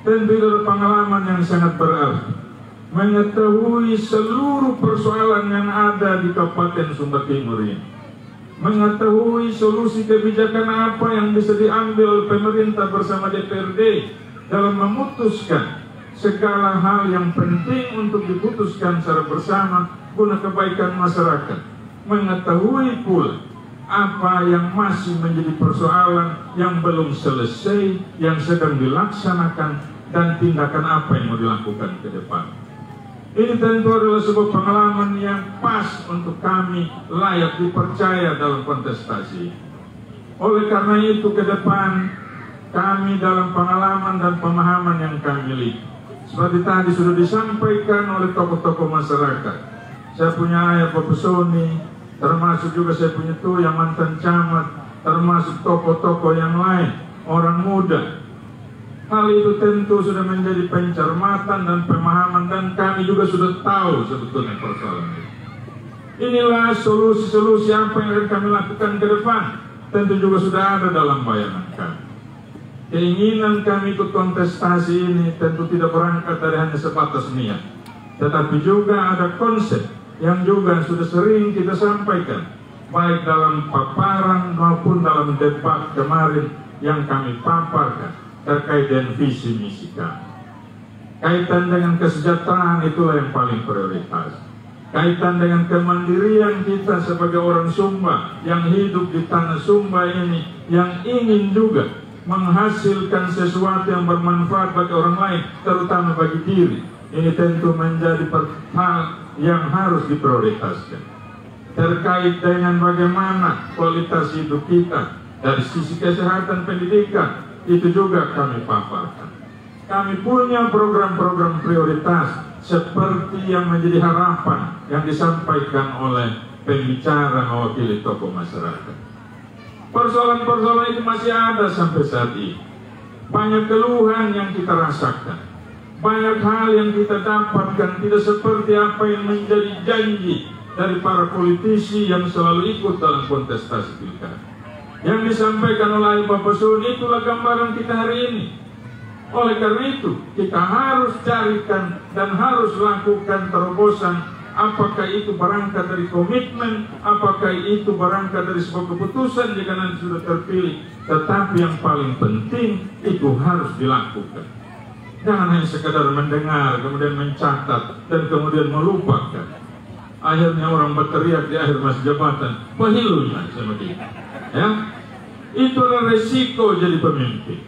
Speaker 5: Tentu itu pengalaman yang sangat berarti. Mengetahui seluruh persoalan yang ada di Kabupaten Sumba Timur ini. Mengetahui solusi kebijakan apa yang bisa diambil pemerintah bersama DPRD dalam memutuskan segala hal yang penting untuk diputuskan secara bersama guna kebaikan masyarakat. Mengetahui pula apa yang masih menjadi persoalan yang belum selesai, yang sedang dilaksanakan, dan tindakan apa yang mau dilakukan ke depan. Ini tentu adalah sebuah pengalaman yang pas untuk kami layak dipercaya dalam kontestasi. Oleh karena itu ke depan kami dalam pengalaman dan pemahaman yang kami miliki, seperti tadi sudah disampaikan oleh tokoh-tokoh masyarakat. Saya punya ayah Bapak Soni, termasuk juga saya punya tuh yang mantan camat, termasuk tokoh-tokoh yang lain, orang muda. Hal itu tentu sudah menjadi pencermatan dan pemahaman, dan kami juga sudah tahu sebetulnya persoalan ini. Inilah solusi-solusi apa yang akan kami lakukan ke depan. Tentu juga sudah ada dalam bayangan kami. Keinginan kami ikut kontestasi ini tentu tidak berangkat dari hanya sebatas niat, tetapi juga ada konsep yang juga sudah sering kita sampaikan, baik dalam paparan maupun dalam debat kemarin yang kami paparkan terkait dengan visi misi kami. Kaitan dengan kesejahteraan itulah yang paling prioritas. Kaitan dengan kemandirian kita sebagai orang Sumba yang hidup di tanah Sumba ini, yang ingin juga menghasilkan sesuatu yang bermanfaat bagi orang lain, terutama bagi diri. Ini tentu menjadi hal yang harus diprioritaskan. Terkait dengan bagaimana kualitas hidup kita dari sisi kesehatan pendidikan, itu juga kami paparkan. Kami punya program-program prioritas seperti yang menjadi harapan yang disampaikan oleh pembicara mewakili tokoh masyarakat. Persoalan-persoalan itu masih ada sampai saat ini. Banyak keluhan yang kita rasakan, banyak hal yang kita dapatkan tidak seperti apa yang menjadi janji dari para politisi yang selalu ikut dalam kontestasi pilkada. Yang disampaikan oleh Bapak Soni itulah gambaran kita hari ini. Oleh karena itu kita harus carikan dan harus lakukan terobosan. Apakah itu berangkat dari komitmen, apakah itu berangkat dari sebuah keputusan jika nanti sudah terpilih. Tetapi yang paling penting itu harus dilakukan. Jangan hanya sekadar mendengar, kemudian mencatat, dan kemudian melupakan. Akhirnya orang berteriak di akhir masa jabatan, pahilunya sama dia. Ya, itu adalah resiko jadi pemimpin.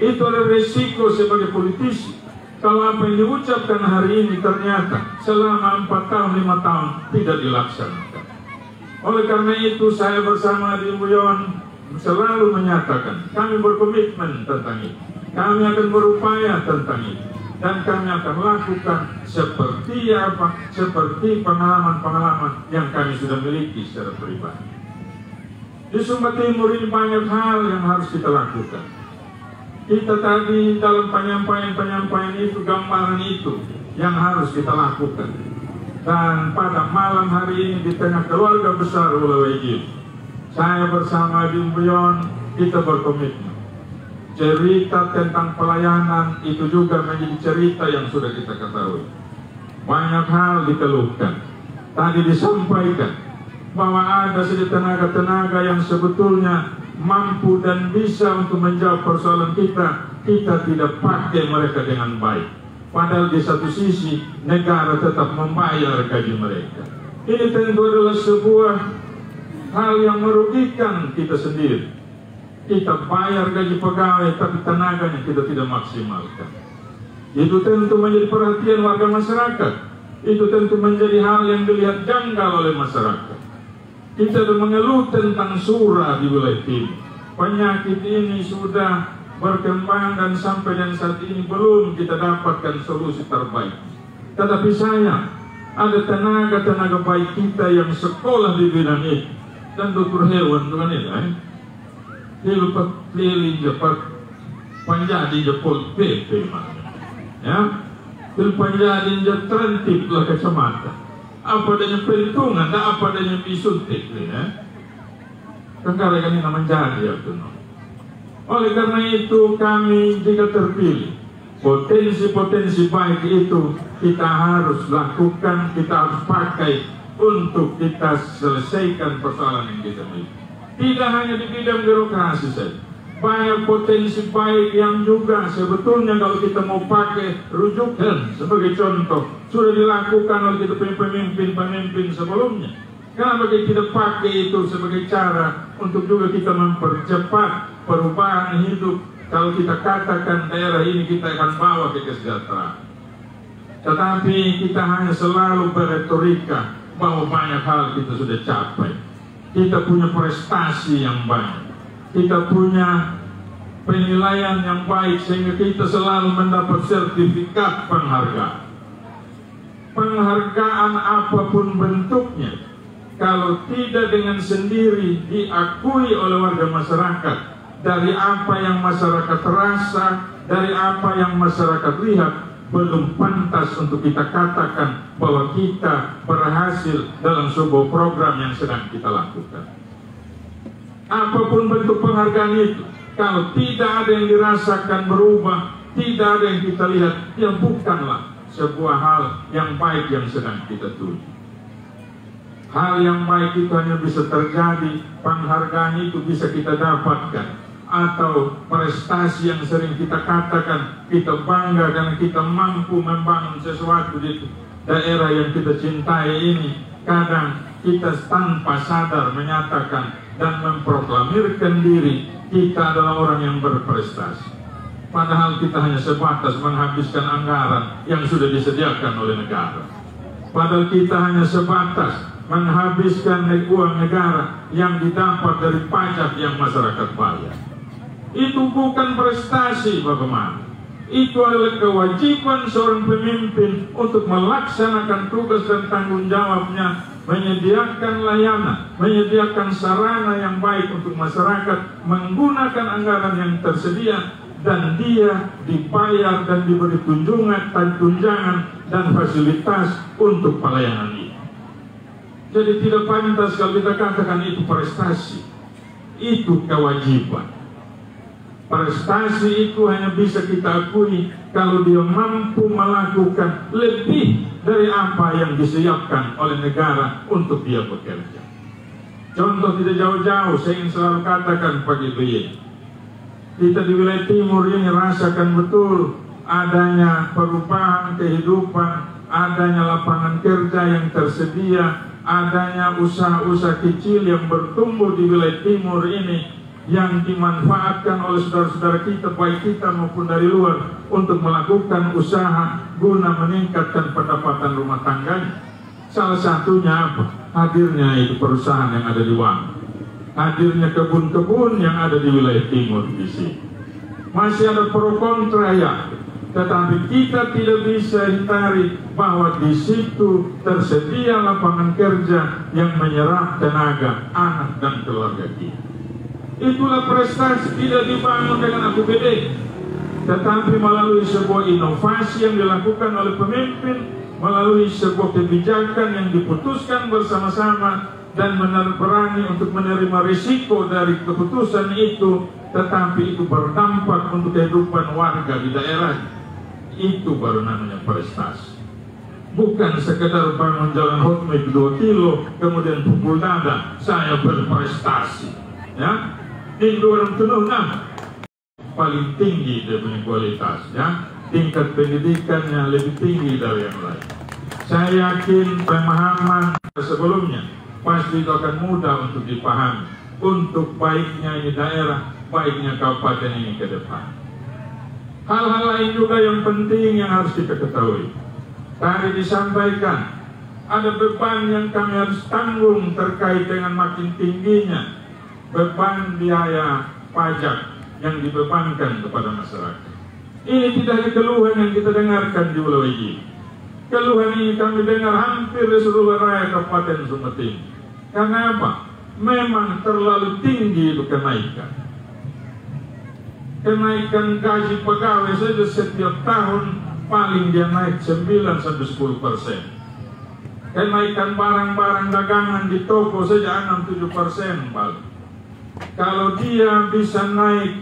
Speaker 5: Itu adalah resiko sebagai politisi. Kalau apa yang diucapkan hari ini ternyata selama 4 tahun, 5 tahun tidak dilaksanakan. Oleh karena itu saya bersama di Umbeyon selalu menyatakan kami berkomitmen tentang itu. Kami akan berupaya tentang itu. Dan kami akan lakukan seperti apa, seperti pengalaman-pengalaman yang kami sudah miliki secara pribadi. Di Sumba Timur ini banyak hal yang harus kita lakukan. Kita tadi dalam penyampaian itu, gambaran itu yang harus kita lakukan. Dan pada malam hari ini di tengah keluarga besar Ulawejin, saya bersama di Umbeyon, kita berkomitmen. Cerita tentang pelayanan itu juga menjadi cerita yang sudah kita ketahui. Banyak hal dikeluhkan. Tadi disampaikan bahwa ada sedikit tenaga-tenaga yang sebetulnya mampu dan bisa untuk menjawab persoalan kita. Kita tidak pakai mereka dengan baik. Padahal di satu sisi negara tetap membayar gaji mereka. Ini tentu adalah sebuah hal yang merugikan kita sendiri. Kita bayar gaji pegawai tapi tenaganya kita tidak maksimalkan. Itu tentu menjadi perhatian warga masyarakat. Itu tentu menjadi hal yang dilihat janggal oleh masyarakat. Kita sudah mengeluh tentang surah di wilayah timur. Penyakit ini sudah berkembang dan sampai dan saat ini belum kita dapatkan solusi terbaik. Tetapi sayang, ada tenaga-tenaga baik kita yang sekolah di bidang itu. Dan dokter hewan dengan ini, dia lupa keliling cepat Panjadi jepul PP makanya. Ya, panjadi je tertib lah kacamata. Apa adanya perhitungan, tak apa adanya disuntik, ya. Kengkali kami nama jadi ya tuh. Oleh karena itu kami jika terpilih, potensi-potensi baik itu kita harus lakukan, kita harus pakai untuk kita selesaikan persoalan yang kita miliki. Tidak hanya di bidang birokrasi saja, banyak potensi baik yang juga sebetulnya kalau kita mau pakai rujukan sebagai contoh sudah dilakukan oleh kita pemimpin sebelumnya. Kenapa kita tidak pakai itu sebagai cara untuk juga kita mempercepat perubahan hidup? Kalau kita katakan daerah ini kita akan bawa ke kesejahteraan, tetapi kita hanya selalu berretorika bahwa banyak hal kita sudah capai, kita punya prestasi yang banyak, kita punya penilaian yang baik sehingga kita selalu mendapat sertifikat penghargaan. Penghargaan apapun bentuknya, kalau tidak dengan sendiri diakui oleh warga masyarakat, dari apa yang masyarakat rasa, dari apa yang masyarakat lihat, belum pantas untuk kita katakan bahwa kita berhasil dalam sebuah program yang sedang kita lakukan. Apapun bentuk penghargaan itu, kalau tidak ada yang dirasakan berubah, tidak ada yang kita lihat, ya bukanlah sebuah hal yang baik yang sedang kita tuju. Hal yang baik itu hanya bisa terjadi, penghargaan itu bisa kita dapatkan, atau prestasi yang sering kita katakan kita bangga karena kita mampu membangun sesuatu di daerah yang kita cintai ini. Kadang kita tanpa sadar menyatakan dan memproklamirkan diri kita adalah orang yang berprestasi, padahal kita hanya sebatas menghabiskan anggaran yang sudah disediakan oleh negara. Padahal kita hanya sebatas menghabiskan uang negara yang didapat dari pajak yang masyarakat bayar. Itu bukan prestasi, bagaimana? Itu adalah kewajiban seorang pemimpin untuk melaksanakan tugas dan tanggung jawabnya, menyediakan layanan, menyediakan sarana yang baik untuk masyarakat, menggunakan anggaran yang tersedia, dan dia dibayar dan diberi tunjangan dan fasilitas untuk pelayanan ini. Jadi tidak pantas kalau kita katakan itu prestasi, itu kewajiban. Prestasi itu hanya bisa kita akui kalau dia mampu melakukan lebih dari apa yang disiapkan oleh negara untuk dia bekerja. Contoh tidak jauh-jauh, saya ingin selalu katakan pagi begini. Kita di wilayah timur ini rasakan betul adanya perubahan kehidupan, adanya lapangan kerja yang tersedia, adanya usaha-usaha kecil yang bertumbuh di wilayah timur ini, yang dimanfaatkan oleh saudara-saudara kita, baik kita maupun dari luar, untuk melakukan usaha guna meningkatkan pendapatan rumah tangganya. Salah satunya apa? Hadirnya itu perusahaan yang ada di Wang, hadirnya kebun-kebun yang ada di wilayah timur di sini. Masih ada pro kontra ya, tetapi kita tidak bisa hindari bahwa di situ tersedia lapangan kerja yang menyerap tenaga anak dan keluarga kita. Itulah prestasi, tidak dibangun dengan APBD, tetapi melalui sebuah inovasi yang dilakukan oleh pemimpin, melalui sebuah kebijakan yang diputuskan bersama-sama dan berani untuk menerima risiko dari keputusan itu, tetapi itu berdampak untuk kehidupan warga di daerah. Itu baru namanya prestasi. Bukan sekedar bangun jalan hotmik 2 kilo kemudian pukul dada, saya berprestasi, ya. Di orang penuh paling tinggi dia punya kualitasnya, tingkat pendidikannya lebih tinggi dari yang lain. Saya yakin pemahaman sebelumnya pasti itu akan mudah untuk dipahami, untuk baiknya ini daerah, baiknya kabupaten ini ke depan. Hal-hal lain juga yang penting yang harus kita ketahui. Tadi disampaikan ada beban yang kami harus tanggung terkait dengan makin tingginya beban biaya pajak yang dibebankan kepada masyarakat. Ini tidak hanya keluhan yang kita dengarkan di Pulau ini. Keluhan ini kami dengar hampir di seluruh wilayah Kabupaten Sumbawa. Karena apa? Memang terlalu tinggi itu kenaikan. kenaikan gaji pegawai saja setiap tahun paling dia naik 9-10%. Kenaikan barang-barang dagangan di toko saja 6-7% paling. Kalau dia bisa naik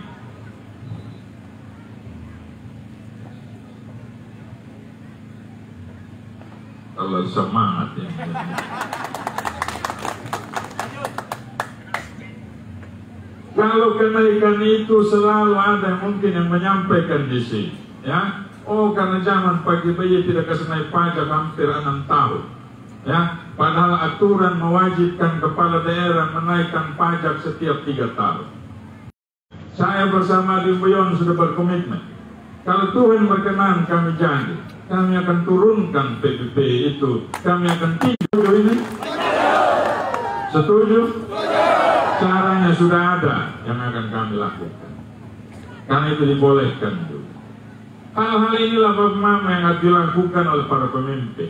Speaker 5: kalau semangat ya. Kalau kenaikan itu selalu ada mungkin yang menyampaikan di sini, ya. Oh, karena zaman Pak GBY tidak kasih naik pajak hampir 6 tahun, ya. Padahal aturan mewajibkan kepala daerah menaikkan pajak setiap 3 tahun. Saya bersama Dim Boyon sudah berkomitmen. Kalau Tuhan berkenan kami janji, kami akan turunkan PPP itu. Kami akan tidur ini. Setuju? Caranya sudah ada yang akan kami lakukan. Karena itu dibolehkan juga. Hal-hal inilah Bapak Mama yang harus dilakukan oleh para pemimpin.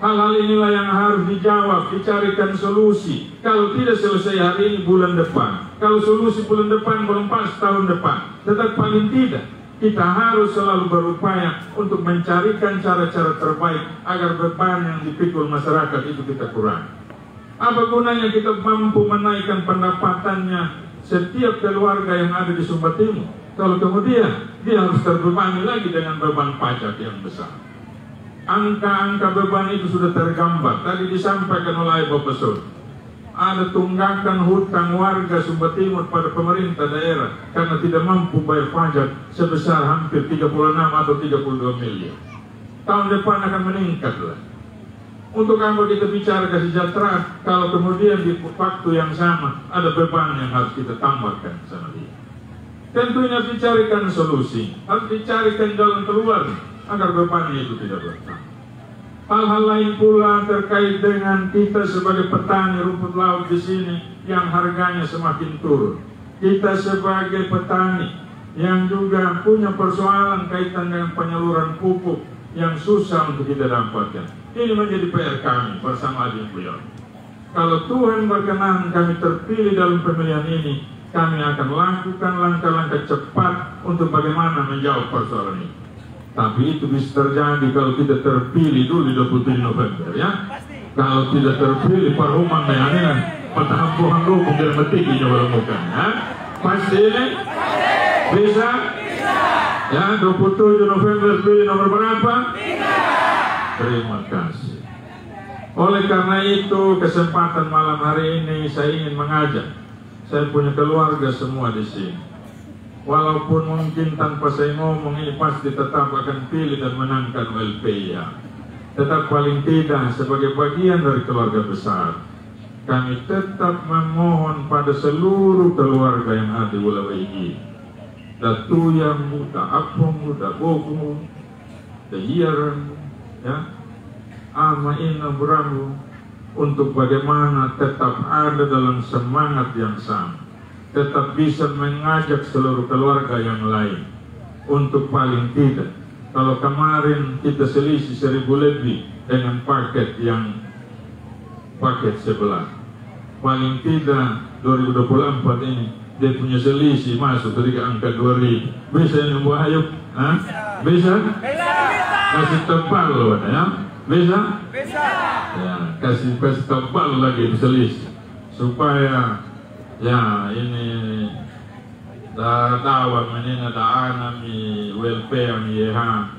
Speaker 5: Hal-hal inilah yang harus dijawab, dicarikan solusi. Kalau tidak selesai hari ini, bulan depan. Kalau solusi bulan depan, belum pas tahun depan. Tetap paling tidak, kita harus selalu berupaya untuk mencarikan cara-cara terbaik agar beban yang dipikul masyarakat itu kita kurangi. Apa gunanya kita mampu menaikkan pendapatannya setiap keluarga yang ada di Sumba Timur, kalau kemudian dia harus terbebani lagi dengan beban pajak yang besar. Angka-angka beban itu sudah tergambar. Tadi disampaikan oleh Bapak Sud. Ada tunggakan hutang warga Sumba Timur pada pemerintah daerah karena tidak mampu bayar pajak sebesar hampir 36 atau 32 miliar. Tahun depan akan meningkat lah. Untuk apa kita bicara kesejahteraan kalau kemudian di waktu yang sama ada beban yang harus kita tambahkan sama dia. Tentunya dicarikan solusi, harus dicarikan jalan keluar agar beban itu tidak bertambah. Hal-hal lain pula terkait dengan kita sebagai petani rumput laut di sini yang harganya semakin turun. Kita sebagai petani yang juga punya persoalan kaitan dengan penyaluran pupuk yang susah untuk kita dapatkan. Ini menjadi PR kami bersama Dim Boyon. Kalau Tuhan berkenan kami terpilih dalam pemilihan ini, kami akan lakukan langkah-langkah cepat untuk bagaimana menjawab persoalan ini. Tapi itu bisa terjadi kalau tidak terpilih dulu di 27 November, ya. Kalau tidak terpilih parhuman dengan pertampuhan dukung dan metiki coba lakukan, ya. Pasti ini bisa? Ya, 27 November pilih nomor berapa? Terima kasih. Oleh karena itu kesempatan malam hari ini saya ingin mengajak. Saya punya keluarga semua di sini. Walaupun mungkin tanpa saya ngomong ini pasti tetap akan pilih dan menangkan ULPIA. Tetap paling tidak sebagai bagian dari keluarga besar, kami tetap memohon pada seluruh keluarga yang ada di Wilayah ini. Datuyamu, daapamu, dabokumu, dahiaranmu, ya, ama ina beramu, untuk bagaimana tetap ada dalam semangat yang sama. Tetap bisa mengajak seluruh keluarga yang lain untuk paling tidak, kalau kemarin kita selisih 1.000 lebih dengan paket sebelah, paling tidak 2024 ini dia punya selisih masuk dari angka 2.000. Bisa yang Bu Ayub? Bisa? Kasih tebal loh, ya? Bisa? Ya, kasih tebal lagi selisih supaya ya ini dawa menina daana mi welfare mi yeha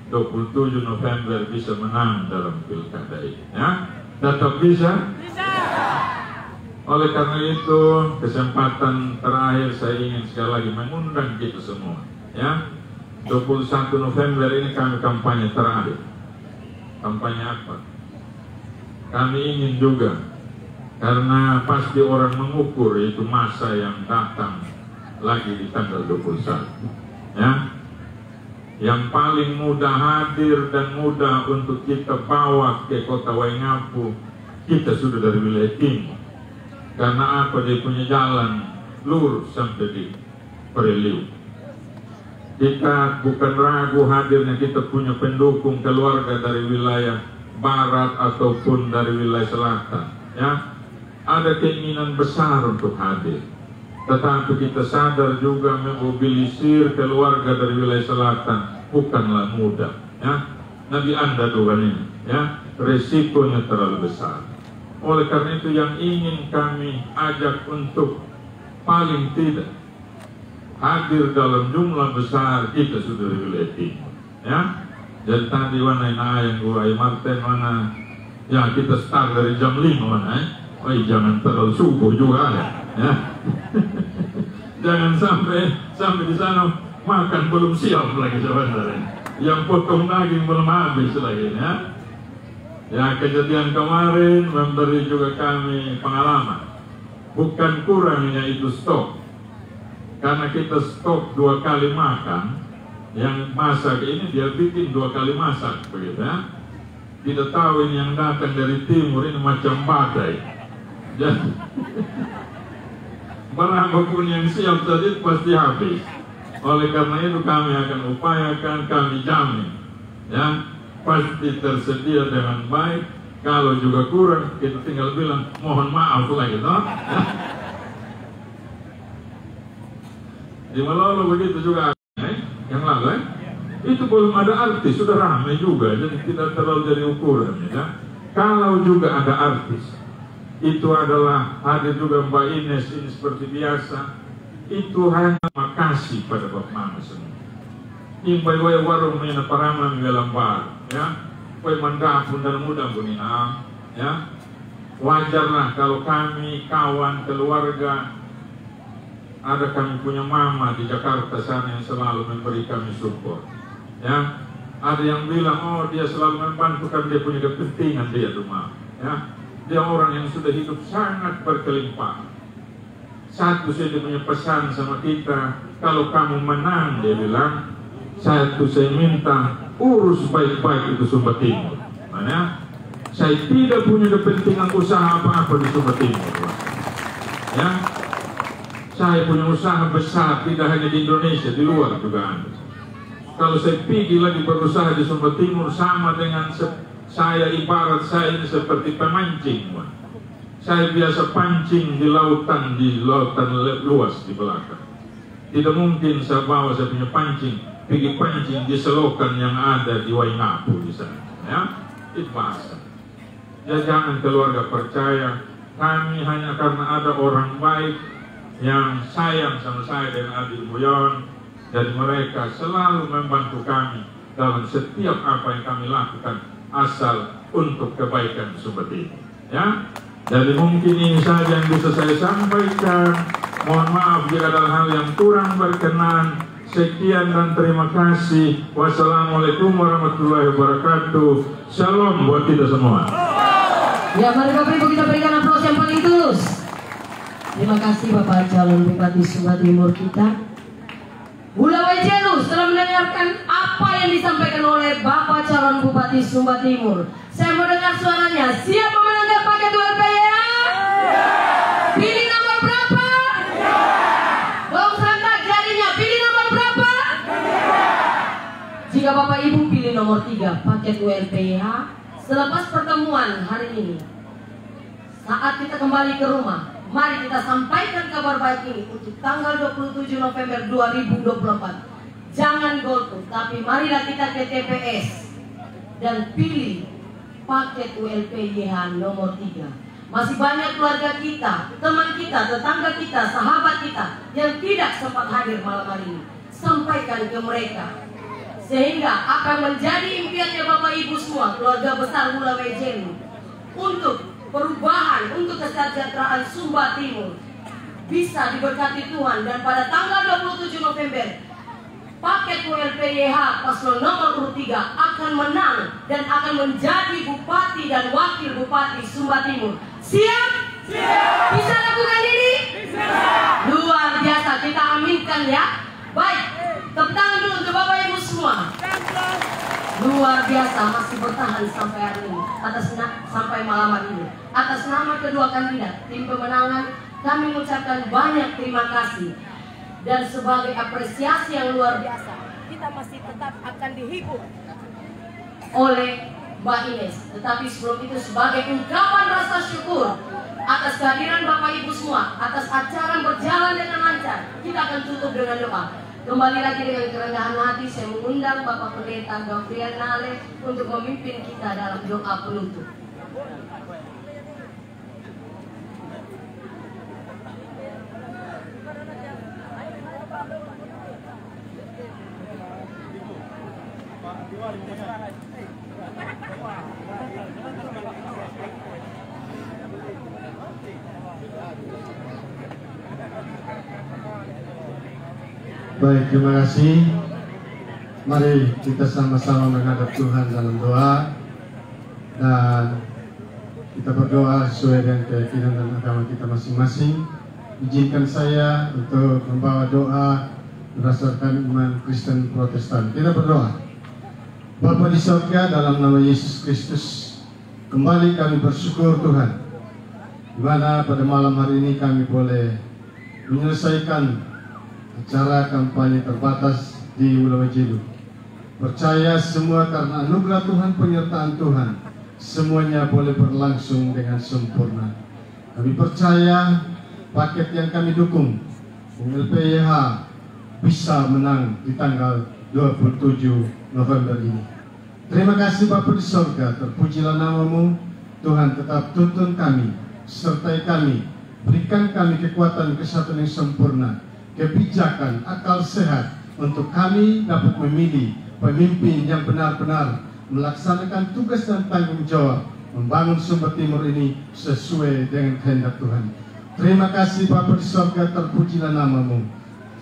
Speaker 5: 27 November bisa menang dalam pilkada ini, ya. Tetap bisa? Bisa. Oleh karena itu kesempatan terakhir saya ingin sekali lagi mengundang kita semua, ya. 21 November ini kami kampanye terakhir. Kampanye apa? Kami ingin juga, karena pasti orang mengukur itu masa yang datang lagi di tanggal 21, ya. Yang paling mudah hadir dan mudah untuk kita bawa ke kota Waingapu, kita sudah dari wilayah timur. Karena apa? Dia punya jalan lurus sampai di Pereliu. Kita bukan ragu hadirnya, kita punya pendukung keluarga dari wilayah barat ataupun dari wilayah selatan, ya. Ada keinginan besar untuk hadir. Tetapi kita sadar juga memobilisir keluarga dari wilayah selatan bukanlah mudah, ya. Nabi Anda Tuhan ini, ya, resikonya terlalu besar. Oleh karena itu yang ingin kami ajak untuk paling tidak hadir dalam jumlah besar kita sudah dari wilayah timur, ya. Jadi tadi mana yang gua Martin mana, ya kita start dari jam 5 mana, jangan terlalu subuh juga ya. Jangan sampai di sana makan belum siap lagi sebenarnya. Yang potong daging belum habis lagi ya. Ya, kejadian kemarin memberi juga kami pengalaman. Bukan kurangnya itu stok. Karena kita stok 2 kali makan, yang masak ini dia bikin 2 kali masak begitu ya. Kita tahu ini yang datang dari timur ini macam badai. Jadi berapapun yang siap tadi pasti habis. Oleh karena itu kami akan upayakan, kami jamin ya pasti tersedia dengan baik. Kalau juga kurang kita tinggal bilang mohon maaf lagi toh. Ya. Di Malolo begitu juga yang lalu itu belum ada artis, sudah ramai juga, jadi tidak terlalu jadi ukuran ya. Kalau juga ada artis, itu adalah hadir juga Mbak Ines ini seperti biasa. Itu hanya makasih pada Bapak Mama semua. Imbai wai warung mina parama lambar, ya. Wai mandapun dan muda bunina, ya. Wajarlah kalau kami kawan keluarga ada kami punya mama di Jakarta sana yang selalu memberi kami support, ya. Ada yang bilang oh dia selalu membantu kan dia punya kepentingan dia rumah, ya. Dia orang yang sudah hidup sangat berkelimpahan. Satu saya punya pesan sama kita, kalau kamu menang dia bilang, satu saya minta urus baik-baik itu Sumba Timur. Mana? Saya tidak punya kepentingan usaha apa-apa di Sumba Timur. Ya, saya punya usaha besar tidak hanya di Indonesia, di luar juga ada. Kalau saya pergi lagi berusaha di Sumba Timur sama dengan saya ibarat saya ini seperti pemancing. Saya biasa pancing di lautan luas di belakang. Tidak mungkin saya bawa saya punya pancing, pergi pancing di selokan yang ada di Waingapu di sana. Ya, itu bahasa. Ya jangan keluarga percaya kami hanya karena ada orang baik yang sayang sama saya dan adik Buyon, dan mereka selalu membantu kami dalam setiap apa yang kami lakukan asal untuk kebaikan Sumba Timur. Ya. Jadi mungkin ini saja yang bisa saya sampaikan. Mohon maaf jika ada hal yang kurang berkenan. Sekian dan terima kasih. Wassalamualaikum warahmatullahi wabarakatuh. Shalom buat kita semua.
Speaker 3: Ya, mari Bapak Ibu kita berikan aplaus yang paling tulus. Terima kasih Bapak calon Bupati Sumba Timur kita. Bulawai Jelu setelah mendengarkan apa yang disampaikan oleh Bapak calon Bupati Sumba Timur. Saya mendengar suaranya. Siap memenangkan paket ULPYH? Pilih nomor berapa? Belum serentak jarinya. Pilih nomor berapa? Jika Bapak Ibu pilih nomor 3 paket ULPYH, selepas pertemuan hari ini, saat kita kembali ke rumah, mari kita sampaikan kabar baik ini untuk tanggal 27 November 2024. Jangan golput, tapi marilah kita ke TPS dan pilih paket ULPYH nomor 3. Masih banyak keluarga kita, teman kita, tetangga kita, sahabat kita yang tidak sempat hadir malam hari ini. Sampaikan ke mereka, sehingga akan menjadi impiannya Bapak Ibu semua, keluarga besar Bulawai Jelu, untuk perubahan, untuk kesejahteraan Sumba Timur bisa diberkati Tuhan. Dan pada tanggal 27 November paket ULPYH paslon nomor urut 3 akan menang dan akan menjadi bupati dan wakil bupati Sumba Timur. Siap? Siap. Bisa lakukan ini? Bisa. Luar biasa, kita aminkan ya. Baik, tepuk tangan dulu untuk Bapak Ibu semua. Luar biasa, masih bertahan sampai hari ini, sampai malam hari ini. Atas nama kedua kandidat tim pemenangan, kami mengucapkan banyak terima kasih. Dan sebagai apresiasi yang luar biasa, kita masih tetap akan dihibur oleh Mbak Ines. Tetapi sebelum itu, sebagai ungkapan rasa syukur atas kehadiran Bapak Ibu semua, atas acara berjalan dengan lancar, kita akan tutup dengan doa. Kembali lagi dengan kerendahan hati, saya mengundang Bapak Pendeta Gavrian Nale untuk memimpin kita dalam doa penutup.
Speaker 1: Baik, terima kasih. Mari kita sama-sama menghadap Tuhan dalam doa, dan kita berdoa sesuai dengan keyakinan dan agama kita masing-masing. Izinkan saya untuk membawa doa berdasarkan iman Kristen Protestan. Kita berdoa. Bapa di surga, dalam nama Yesus Kristus, kembali kami bersyukur Tuhan, di mana pada malam hari ini kami boleh menyelesaikan acara kampanye terbatas di Wulawejelu. Percaya semua karena anugerah Tuhan, penyertaan Tuhan, semuanya boleh berlangsung dengan sempurna. Kami percaya paket yang kami dukung, LPYH, bisa menang di tanggal 27 November ini. Terima kasih Bapa di surga, terpujilah namamu. Tuhan, tetap tuntun kami, sertai kami, berikan kami kekuatan kesatuan yang sempurna, kebijakan, akal sehat, untuk kami dapat memilih pemimpin yang benar-benar melaksanakan tugas dan tanggung jawab membangun Sumber Timur ini sesuai dengan kehendak Tuhan. Terima kasih Bapa di surga, terpujilah namamu.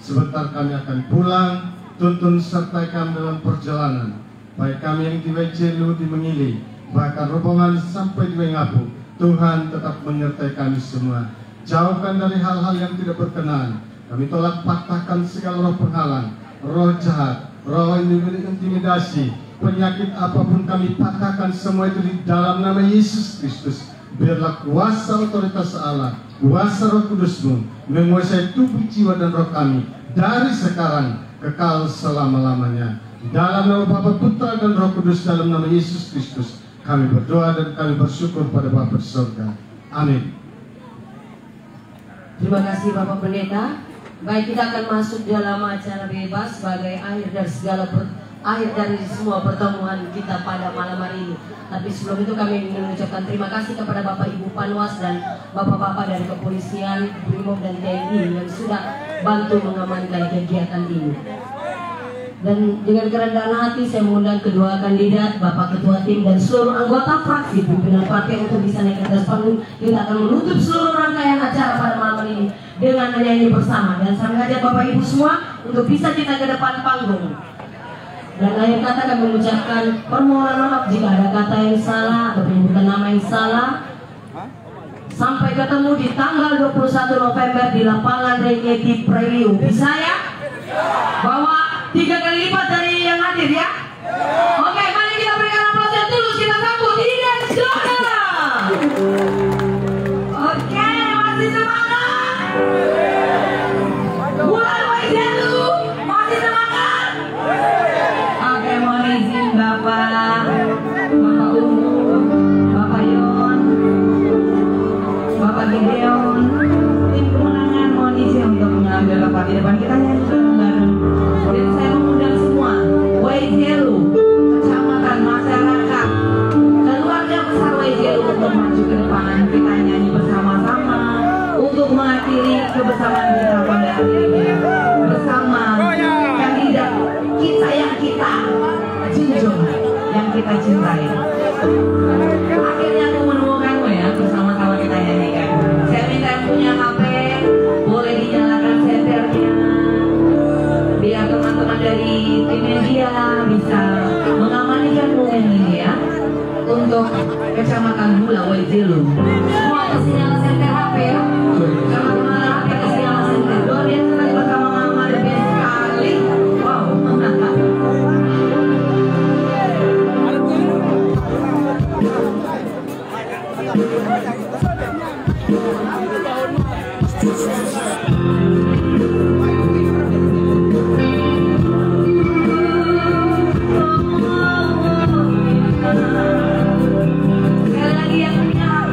Speaker 1: Sebentar kami akan pulang, tuntun sertai kami dalam perjalanan, baik kami yang di Wejelu, di Mengili, bahkan rombongan sampai di Wengapu. Tuhan tetap menyertai kami semua. Jauhkan dari hal-hal yang tidak berkenan. Kami tolak patahkan segala roh penghalang, roh jahat, roh intimidasi, penyakit apapun kami patahkan semua itu di dalam nama Yesus Kristus. Biarlah kuasa otoritas Allah, kuasa Roh Kudus-Mu menguasai tubuh, jiwa, dan roh kami dari sekarang kekal selama-lamanya. Dalam nama Bapa, Putra, dan Roh Kudus, dalam nama Yesus Kristus kami berdoa dan kami bersyukur pada Bapa di surga. Amin.
Speaker 3: Terima kasih Bapak Pendeta. Baik, kita akan masuk dalam acara bebas sebagai akhir dari semua pertemuan kita pada malam hari ini. Tapi sebelum itu kami ingin mengucapkan terima kasih kepada Bapak Ibu Panwas dan Bapak-Bapak dari Kepolisian, Brimob, dan TNI yang sudah bantu mengamankan kegiatan ini. Dan dengan kerendahan hati saya mengundang kedua kandidat, Bapak Ketua Tim, dan seluruh anggota fraksi pimpinan partai untuk bisa naik ke atas panggung. Kita akan menutup seluruh rangkaian acara pada malam ini dengan menyanyi bersama. Dan saya mengajak Bapak Ibu semua untuk bisa kita ke depan panggung. Dan akhir kata kami mengucapkan permohonan maaf jika ada kata yang salah atau penyebutan nama yang salah. Sampai ketemu di tanggal 21 November di lapangan Rengeti Preliu. Bisa ya? Bawa 3 kali lipat dari yang hadir ya. Oke, mari kita berikan aplaus yang tulus, kita sambut Iden Zona. Oke, masih semangat. Bulan Wejelu, masih semangat. Oke, mohon izin Bapak Umum, Bapak Yon, Bapak Gideon, tim kemenangan mohon izin untuk mengambil rapat di depan kita ya. Dan saya mengundang semua Wejelu, kecamatan, masyarakat, keluarga besar Wejelu untuk maju ke depan. Kita nyanyi bersama-sama untuk mengakhiri kebersamaan kita pada hari ini bersama kandidat kita yang kita junjung, yang kita cintai. Akhirnya aku menemukanmu ya, bersama-sama kita nyanyikan. Saya minta yang punya HP boleh dinyalakan senternya, biar teman-teman dari tim media bisa mengamankan momen ini ya, untuk Kecamatan Bula Wejelu. Semua kasih nyala senter HP ya. Teman-teman HP kasih nyala senter. Luar biasa tadi bersama Mama, the best sekali. Wow. Sekali lagi yang punya HP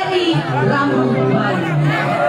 Speaker 3: Eri Rambu Bayu.